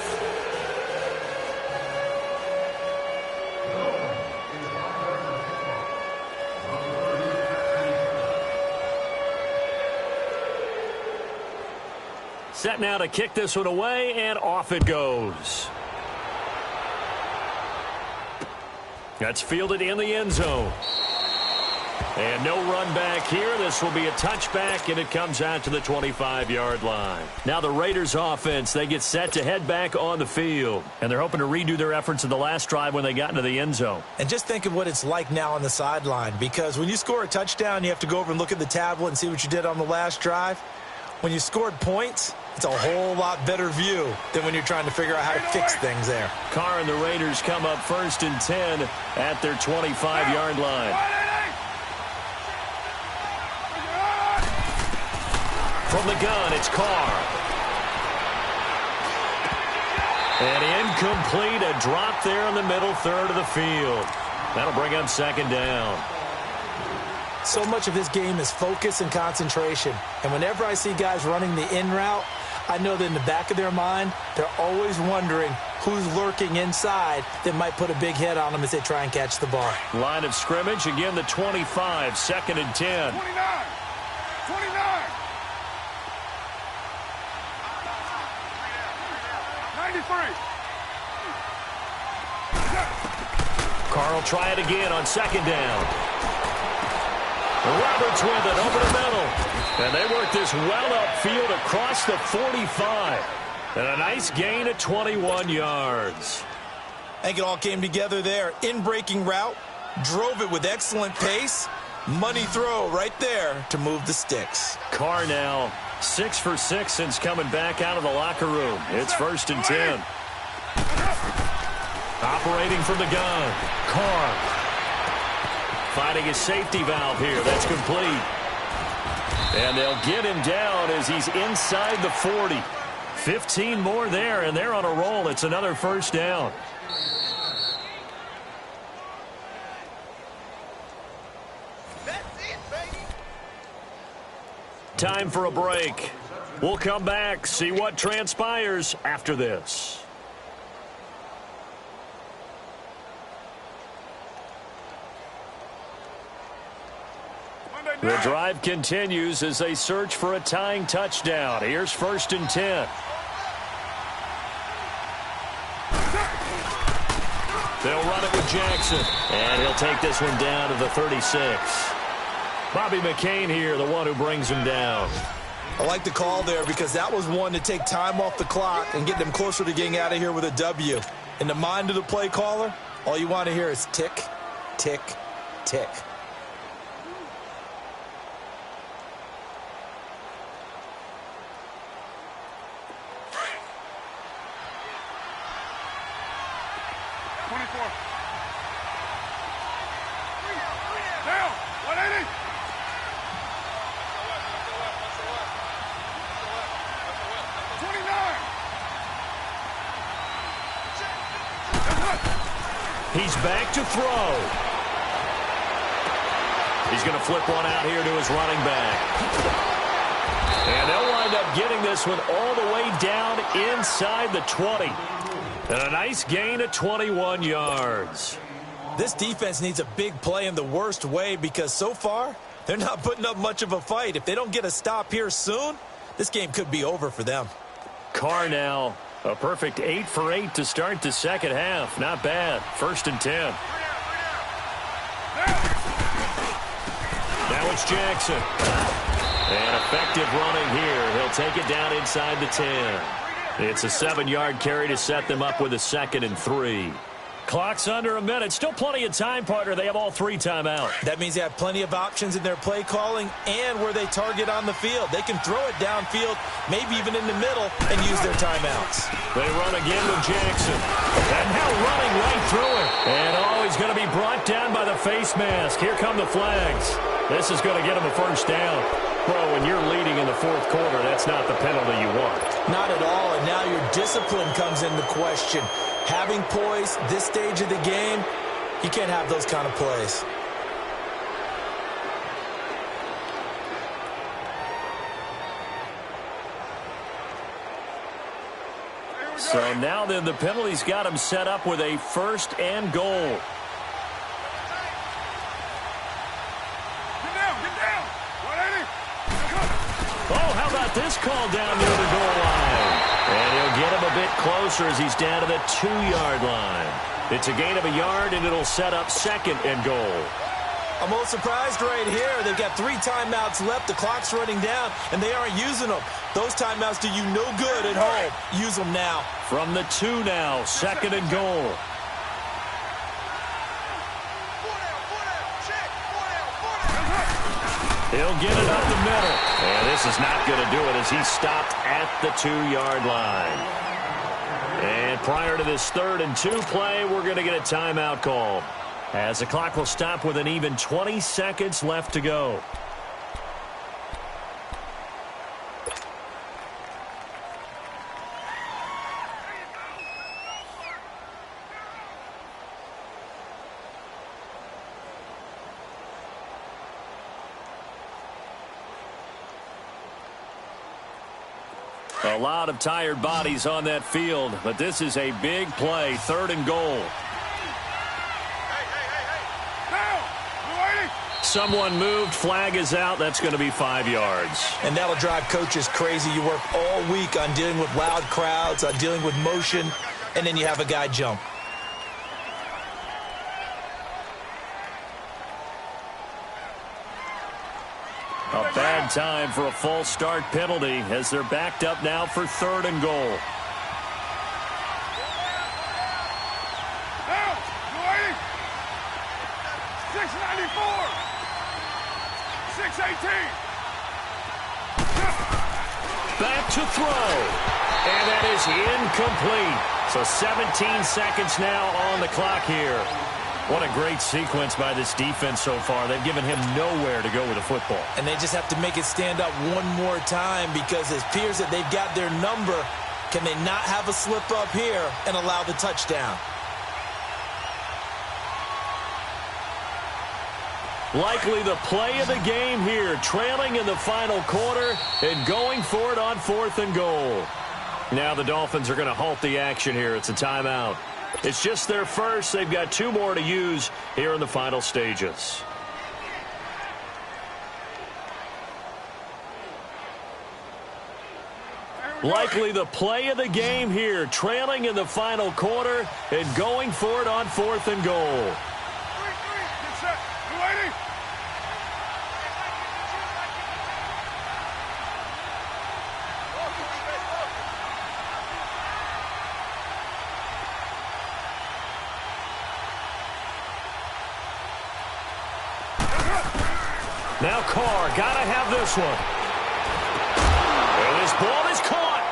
Speaker 5: Set now to kick this one away, and off it goes. That's fielded in the end zone. And no run back here. This will be a touchback, and it comes out to the 25-yard line. Now the Raiders offense, they get set to head back on the field. And they're hoping to redo their efforts in the last drive when they got into the end zone.
Speaker 7: And just think of what it's like now on the sideline, because when you score a touchdown, you have to go over and look at the tablet and see what you did on the last drive. When you scored points, it's a whole lot better view than when you're trying to figure out how to fix things there.
Speaker 5: Carr and the Raiders come up 1st and 10 at their 25-yard line. From the gun, it's Carr. And incomplete, a drop there in the middle third of the field. That'll bring up 2nd down.
Speaker 7: So much of this game is focus and concentration. And whenever I see guys running the in route, I know that in the back of their mind, they're always wondering who's lurking inside that might put a big hit on them as they try and catch the ball.
Speaker 5: Line of scrimmage, again the 25, 2nd and 10.
Speaker 6: 29.
Speaker 5: Carr will try it again on 2nd down. Roberts with it over the middle. And they work this well upfield across the 45. And a nice gain at 21 yards.
Speaker 7: I think it all came together there. In-breaking route, drove it with excellent pace. Money throw right there to move the sticks.
Speaker 5: Carr now 6 for 6 since coming back out of the locker room. It's 1st and 10. Operating from the gun, Carr. finding a safety valve here. That's complete. And they'll get him down as he's inside the 40. 15 more there, and they're on a roll. It's another first down. Time for a break. We'll come back, see what transpires after this. The drive continues as they search for a tying touchdown. Here's 1st and 10. They'll run it with Jackson, and he'll take this one down to the 36. Bobby McCain here, the one who brings him down.
Speaker 7: I like the call there because that was one to take time off the clock and get them closer to getting out of here with a W. In the mind of the play caller, all you want to hear is tick, tick, tick.
Speaker 5: He's back to throw. He's going to flip one out here to his running back. And they'll wind up getting this one all the way down inside the 20. And a nice gain of 21 yards.
Speaker 7: This defense needs a big play in the worst way because so far, they're not putting up much of a fight. If they don't get a stop here soon, this game could be over for them. Carr now. A perfect 8 for 8 to start the second half. Not bad. 1st and 10. Now it's Jackson. And effective running here. He'll take it down inside the 10. It's a 7-yard carry to set them up with a 2nd and 3. Clock's under a minute. Still plenty of time, partner. They have all 3 timeouts. That means they have plenty of options in their play calling and where they target on the field. They can throw it downfield, maybe even in the middle, and use their timeouts.
Speaker 5: They run again with Jackson. And now running right through it. And he's going to be brought down by the face mask. Here come the flags. This is going to get him a first down. Well, when you're leading in the 4th quarter, that's not the penalty you want.
Speaker 7: Not at all, and now your discipline comes into question. Having poise this stage of the game, you can't have those kind of plays.
Speaker 5: So now then the penalty's got him set up with a 1st and goal. Oh, how about this call down near the goal line? And he'll get him a bit closer as he's down to the 2-yard line. It's a gain of a yard, and it'll set up 2nd and goal.
Speaker 7: I'm a little surprised right here. They've got 3 timeouts left. The clock's running down, and they aren't using them. Those timeouts do you no good at home. Use them now.
Speaker 5: From the 2 now, 2nd and goal. He'll get it up the middle. And this is not going to do it as he's stopped at the 2-yard line. And prior to this 3rd and 2 play, we're going to get a timeout call, as the clock will stop with an even 20 seconds left to go. A lot of tired bodies on that field, but this is a big play, 3rd and goal. Someone moved, flag is out. That's going to be 5 yards.
Speaker 7: And that'll drive coaches crazy. You work all week on dealing with loud crowds, on dealing with motion, and then you have a guy jump.
Speaker 5: A bad time for a false start penalty as they're backed up now for 3rd and goal.
Speaker 6: Now, 694. 618.
Speaker 5: Back to throw. And that is incomplete. So 17 seconds now on the clock here. What a great sequence by this defense so far. They've given him nowhere to go with the football.
Speaker 7: And they just have to make it stand up one more time because it appears that they've got their number. Can they not have a slip up here and allow the touchdown?
Speaker 5: Likely the play of the game here, trailing in the final quarter and going for it on 4th and goal. Now the Dolphins are going to halt the action here. It's a timeout. It's just their first. They've got 2 more to use here in the final stages. Likely the play of the game here, trailing in the final quarter and going for it on 4th and goal.
Speaker 6: Get set. You ready?
Speaker 5: Now Carr, gotta have this one. And this ball is caught.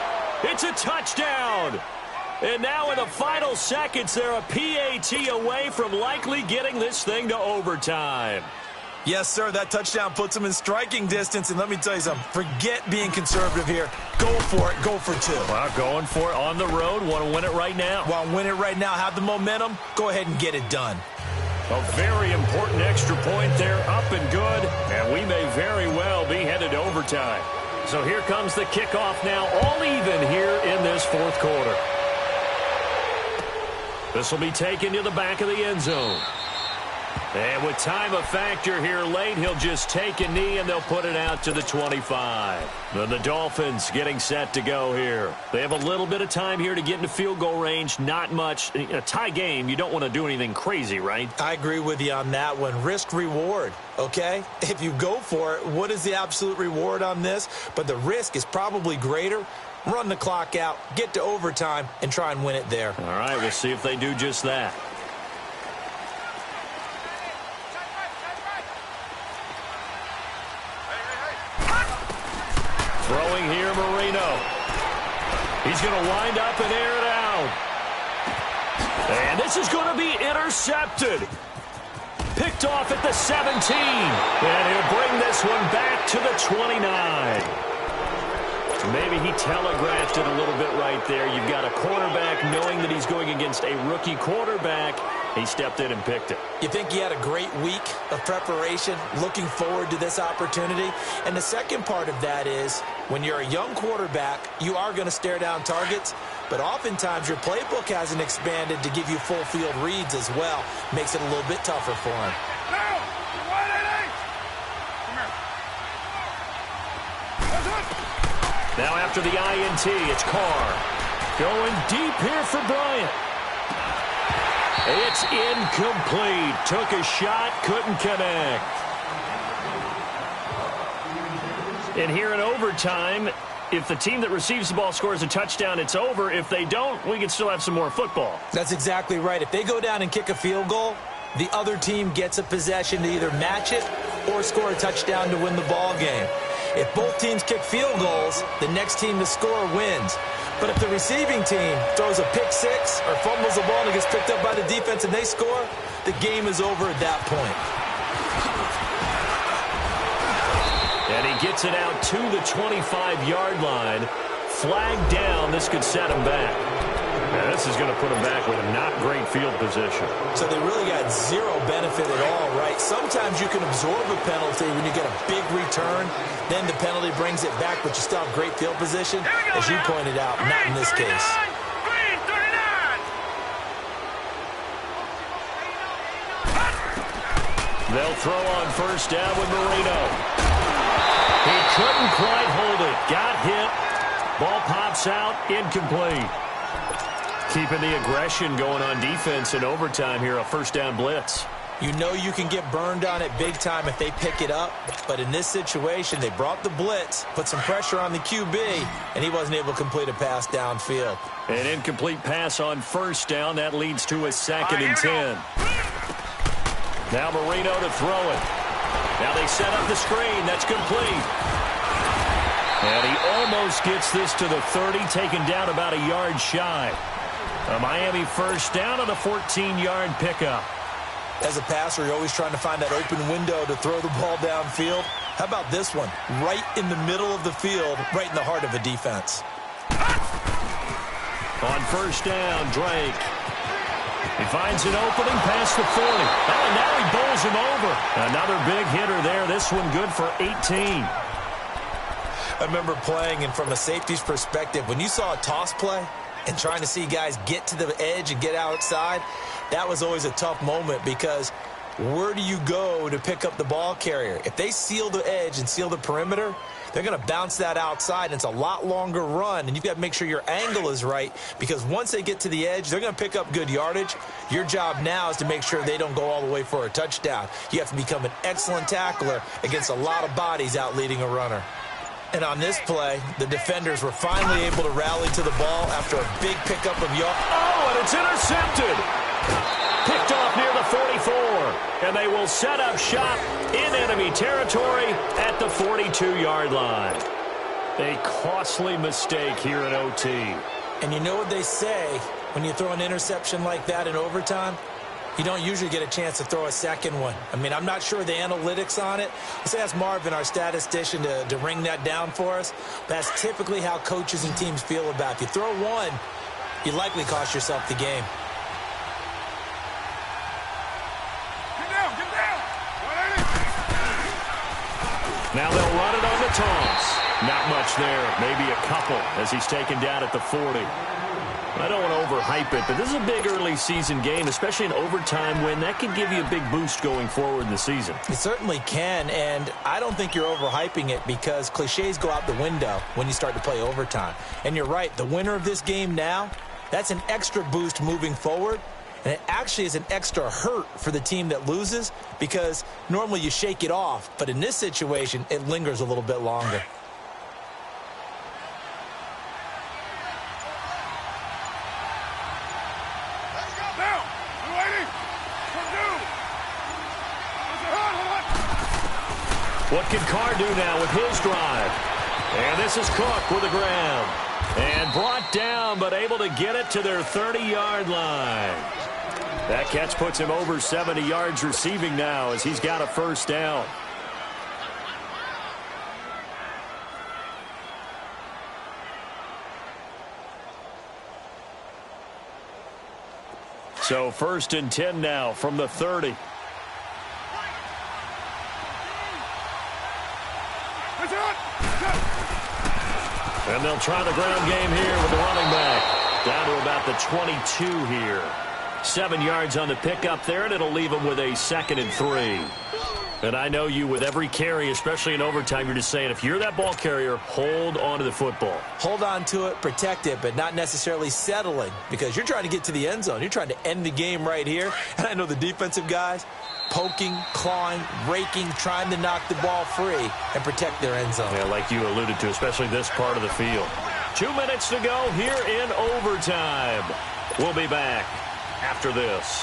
Speaker 5: It's a touchdown. And now in the final seconds, they're a PAT away from likely getting this thing to overtime.
Speaker 7: Yes, sir, that touchdown puts them in striking distance. And let me tell you something, forget being conservative here. Go for it, go for 2.
Speaker 5: Well, going for it on the road. Want to win it right now?
Speaker 7: Want to win it right now, have the momentum, go ahead and get it done.
Speaker 5: A very important extra point there, up and good, and we may very well be headed to overtime. So here comes the kickoff now, all even here in this 4th quarter. This will be taken to the back of the end zone. And with time a factor here late, he'll just take a knee and they'll put it out to the 25. Then the Dolphins getting set to go here. They have a little bit of time here to get into field goal range, not much. In a tie game, you don't want to do anything crazy, right?
Speaker 7: I agree with you on that one. Risk reward, okay? If you go for it, what is the absolute reward on this? But the risk is probably greater. Run the clock out, get to overtime, and try and win it there.
Speaker 5: All right, we'll see if they do just that. Throwing here, Marino. He's going to wind up and air it out. And this is going to be intercepted. Picked off at the 17. And he'll bring this one back to the 29. Maybe he telegraphed it a little bit right there. You've got a quarterback knowing that he's going against a rookie quarterback. He stepped in and picked it.
Speaker 7: You think he had a great week of preparation, looking forward to this opportunity? And the second part of that is, when you're a young quarterback, you are going to stare down targets, but oftentimes your playbook hasn't expanded to give you full field reads as well. Makes it a little bit tougher for him.
Speaker 6: Now, 188. Come here.
Speaker 5: Now after the INT, it's Carr. Going deep here for Bryant. It's incomplete. Took a shot, couldn't connect. And here in overtime, if the team that receives the ball scores a touchdown, it's over. If they don't, we can still have some more football.
Speaker 7: That's exactly right. If they go down and kick a field goal, the other team gets a possession to either match it or score a touchdown to win the ball game. If both teams kick field goals, the next team to score wins. But if the receiving team throws a pick six or fumbles the ball and it gets picked up by the defense and they score, the game is over at that point.
Speaker 5: And he gets it out to the 25-yard line. Flag down. This could set him back. Now, this is going to put him back with a not great field position.
Speaker 7: So they really got zero benefit at all, right? Sometimes you can absorb a penalty when you get a big return. Then the penalty brings it back, but you still have great field position. As you pointed out, not in this case.
Speaker 6: Green, 39.
Speaker 5: They'll throw on first down with Marino. He couldn't quite hold it. Got hit. Ball pops out. Incomplete. Keeping the aggression going on defense in overtime here. A first down blitz.
Speaker 7: You know you can get burned on it big time if they pick it up. But in this situation, they brought the blitz, put some pressure on the QB, and he wasn't able to complete a pass downfield.
Speaker 5: An incomplete pass on first down. That leads to a 2nd and 10. Now Marino to throw it. Now they set up the screen. That's complete. And he almost gets this to the 30, taken down about a yard shy. A Miami first down on a 14-yard pickup.
Speaker 7: As a passer, you're always trying to find that open window to throw the ball downfield. How about this one? Right in the middle of the field, right in the heart of a defense.
Speaker 5: On first down, Drake. He finds an opening past the 40. Oh, and now he bowls him over. Another big hitter there. This one good for 18.
Speaker 7: I remember playing, and from a safety's perspective, when you saw a toss play and trying to see guys get to the edge and get outside, that was always a tough moment because where do you go to pick up the ball carrier? If they seal the edge and seal the perimeter, they're going to bounce that outside, and it's a lot longer run, and you've got to make sure your angle is right because once they get to the edge, they're going to pick up good yardage. Your job now is to make sure they don't go all the way for a touchdown. You have to become an excellent tackler against a lot of bodies out leading a runner. And on this play, the defenders were finally able to rally to the ball after a big pickup of yards.
Speaker 5: Oh, and it's intercepted. Picked off near the 44. And they will set up shop in enemy territory at the 42-yard line. A costly mistake here in OT.
Speaker 7: And you know what they say when you throw an interception like that in overtime? You don't usually get a chance to throw a second one. I mean, I'm not sure the analytics on it. Let's ask Marvin, our statistician, to ring that down for us. That's typically how coaches and teams feel about it. If you throw one, you likely cost yourself the game.
Speaker 6: Get down! 180!
Speaker 5: Now they'll run it on the toss. Not much there. Maybe a couple as he's taken down at the 40. I don't want to overhype it, but this is a big early season game, especially an overtime win. That could give you a big boost going forward in the season.
Speaker 7: It certainly can, and I don't think you're overhyping it because cliches go out the window when you start to play overtime. And you're right, the winner of this game now, that's an extra boost moving forward, and it actually is an extra hurt for the team that loses because normally you shake it off, but in this situation, it lingers a little bit longer.
Speaker 5: What can Carr do now with his drive? And this is Cook with the ground. And brought down, but able to get it to their 30-yard line. That catch puts him over 70 yards receiving now as he's got a first down. So 1st and 10 now from the 30. And they'll try the ground game here with the running back. Down to about the 22 here. 7 yards on the pickup there, and it'll leave them with a 2nd and 3. And I know you, with every carry, especially in overtime, you're just saying, if you're that ball carrier, hold on to the football.
Speaker 7: Hold on to it, protect it, but not necessarily settling because you're trying to get to the end zone. You're trying to end the game right here. And I know the defensive guys, poking, clawing, raking, trying to knock the ball free and protect their end zone.
Speaker 5: Yeah, like you alluded to, especially this part of the field. 2 minutes to go here in overtime. We'll be back after this.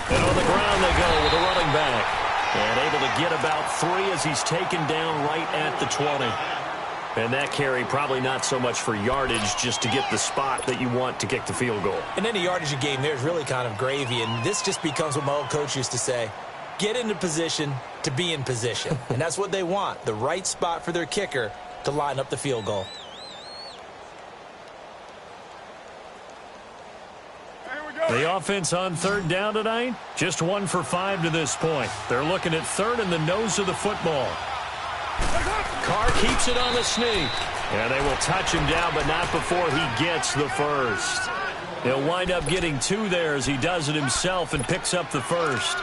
Speaker 5: And on the ground they go with the running back. And able to get about 3 as he's taken down right at the 20. And that carry probably not so much for yardage, just to get the spot that you want to kick the field goal.
Speaker 7: And any yardage you game there is really kind of gravy. And this just becomes what my old coach used to say. Get into position to be in position. And that's what they want, the right spot for their kicker to line up the field goal.
Speaker 5: The offense on 3rd down tonight, just 1 for 5 to this point. They're looking at 3rd in the nose of the football. Carr keeps it on the sneak. And they will touch him down, but not before he gets the first. He'll wind up getting 2 there as he does it himself and picks up the first.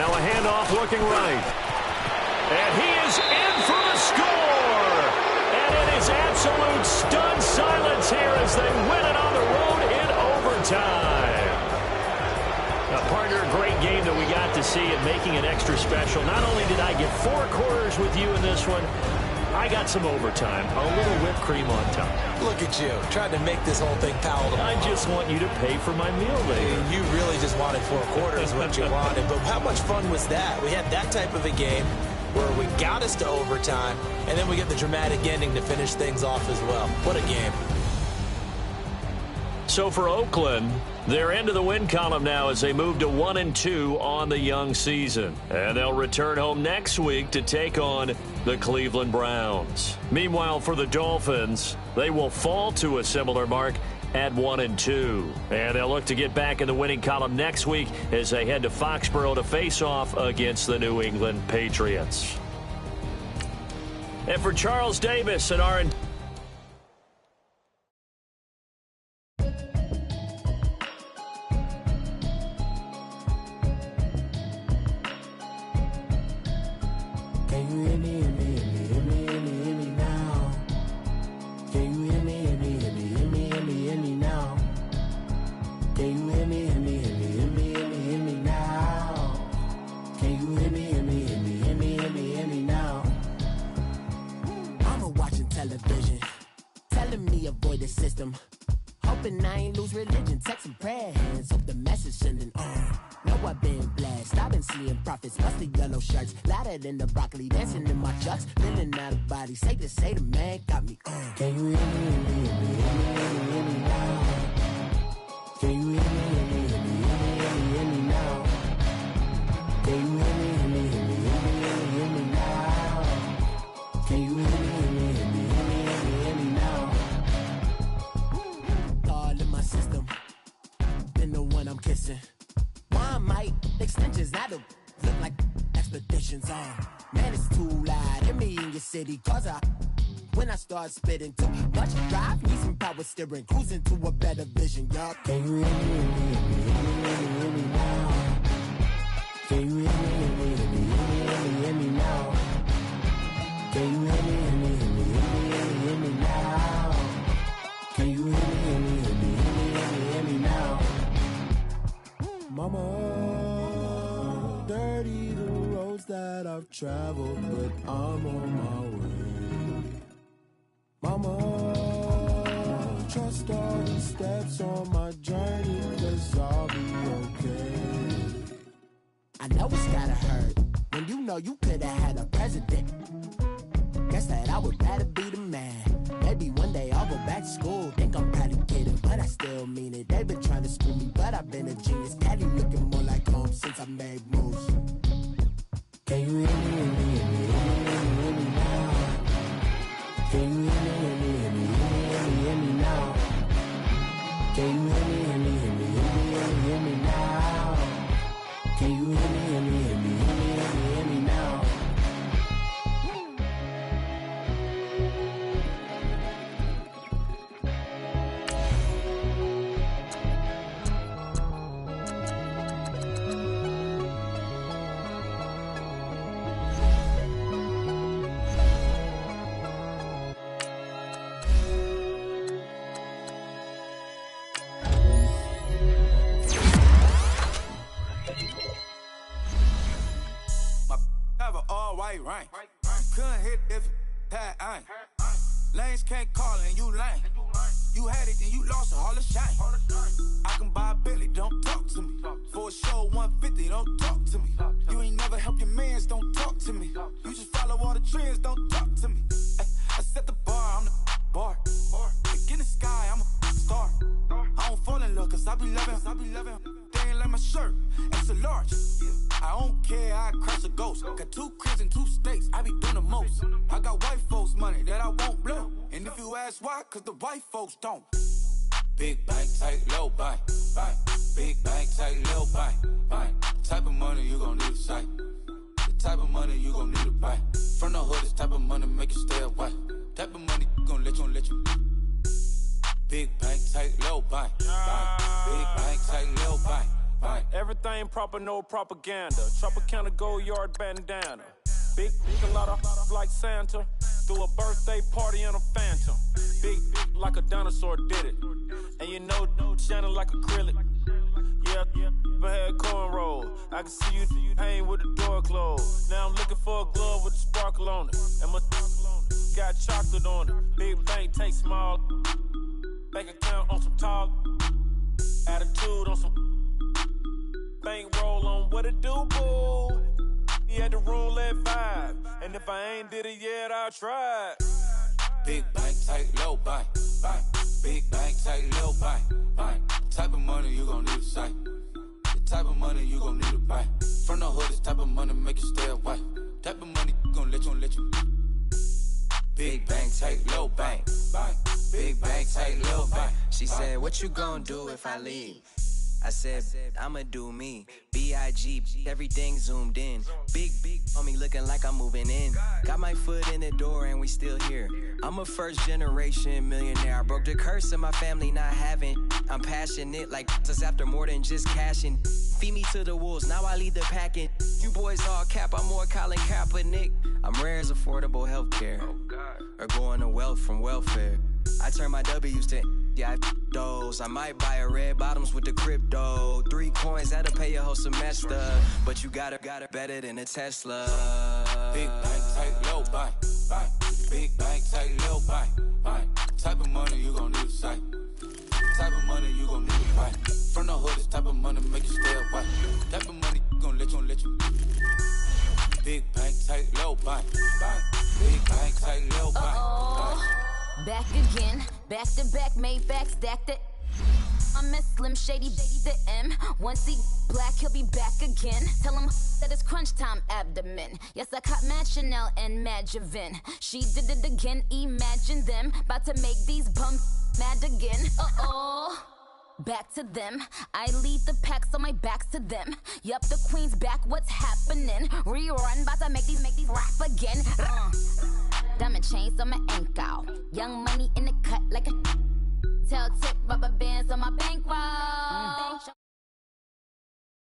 Speaker 5: Now a handoff looking right. And he is in for the score. And it is absolute stunned silence here as they win it on the road in overtime. Now, partner, a great game that we got to see and making it extra special. Not only did I get 4 quarters with you in this one, I got some overtime, a little whipped cream on top.
Speaker 7: Look at you, trying to make this whole thing palatable.
Speaker 5: I just want you to pay for my meal later.
Speaker 7: You really just wanted 4 quarters, what you wanted. But how much fun was that? We had that type of a game where we got us to overtime, and then we get the dramatic ending to finish things off as well. What a game.
Speaker 5: So for Oakland, they're into the win column now as they move to 1-2 on the young season. And they'll return home next week to take on the Cleveland Browns. Meanwhile, for the Dolphins, they will fall to a similar mark at 1-2. And they'll look to get back in the winning column next week as they head to Foxborough to face off against the New England Patriots. And for Charles Davis and our
Speaker 1: in the broccoli, dancing in my chucks, feeling out of body. Say the man got me. Can you hear me now? Can you hear me now? Can you hear me now? Can you hear me now? All in my system, been the one I'm kissing. Why might extensions that'll look like expeditions on. Man, it's too loud. Hear me in your city, cause when I start spitting too much drive, need some power steering, cruising to a better vision, y'all. Can you hear me now? Can you hear me now? Can you hear me now? Can you hear me now? Mama, dirty the roads that I've traveled, but I'm on my way. Mama, trust all the steps on my journey, 'cause I'll be okay. I know it's gotta hurt when you know you could've had a president. Guess that I would rather be the man. Maybe one day I'll go back to school. Think I'm probably kidding, but I still mean it. They've been trying to screw me, but I've been a genius. Caddy looking more like home since I made moves. Can you hear me now? Can you hear me now? Can you hear me now? Can you hear me now?
Speaker 4: Right. Couldn't hit if it had ain't. Lanes can't call and you lame. You had it and you lost all the shine. I can buy a Billy, don't talk to me. For a show 150, don't talk to me. You ain't never help your mans, don't talk to me. You just follow all the trends, don't talk to me. I set the bar, I'm the bar. Look in the sky, I'm a star. I don't fall in love 'cause I be loving. They ain't like my shirt, it's a large. I don't care, I crush a ghost. Got 2 cribs in 2 states, I be doing the most. I got white folks money that I won't blow. And if you ask why, 'cause the white folks don't. Big bank, tight, low bank. Big bank, tight, low bank. Type of money you gon' need a sight. The type of money you gon' need to buy. From the hood, this type of money make you stay away. Type of money gon' let you. Big bank, tight, low bank. Big bank, tight, low bank.
Speaker 8: bang. Everything proper, no propaganda. Tropicana gold yard bandana. Big, a lot of like Santa. Threw a birthday party in a phantom. Big like a dinosaur did it. And you know, shining like acrylic. Yeah, I had cornrows. I can see you hang with the door closed. Now I'm looking for a glove with a sparkle on it. And my got chocolate on it. Big bank take small. Bank account on some talk. Attitude on some bank roll on what it do, boo. He had the roulette vibe. And if I ain't did it yet, I'll try.
Speaker 2: Big bank, take low bank, bank. Big bank, take low bank, bank. Type of money you gon' need to sight. The type of money you gon' need to buy. From the hood, this type of money make you stay away. Type of money gon' let you. Big bank, take low bank, bank. Big bank, take low bank.
Speaker 9: She said, what you gon' do if I leave? I said, I'ma do me. B.I.G. Everything zoomed in. Big on me looking like I'm moving in. Got my foot in the door and we still here. I'm a first generation millionaire. I broke the curse of my family not having. I'm passionate like us after more than just cashing. Feed me to the wolves, now I lead the packing. You boys all cap, I'm more Colin Kaepernick. I'm rare as affordable healthcare. Or going to wealth from welfare. I turn my W's to those. I might buy a red bottoms with the crypto. 3 coins, that'll pay your whole semester. But you got it better than a Tesla.
Speaker 2: Big bank, take low bank, bank. Big bank, take low bank, bank. Type of money you gon' need to sight. Type of money you gon' need to buy. From the hood, this type of money make you stay away. Type of money gon' let you. Big bank, take low bank, bank. Big bank, take low bank, bank.
Speaker 10: Back again, back to back, made back, stacked it. I'm a Slim Shady, the M. Once he black, he'll be back again. Tell him that it's crunch time abdomen. Yes, I caught Mad Chanel and Mad Javin. She did it again, imagine them. About to make these bums mad again. Back to them. I lead the pack, so my back's to them. Yup, the queen's back, what's happening? Rerun, about to make these rap again. Diamond chains on my ankle. Young money in the cut like a tail tip, rubber bands on my band.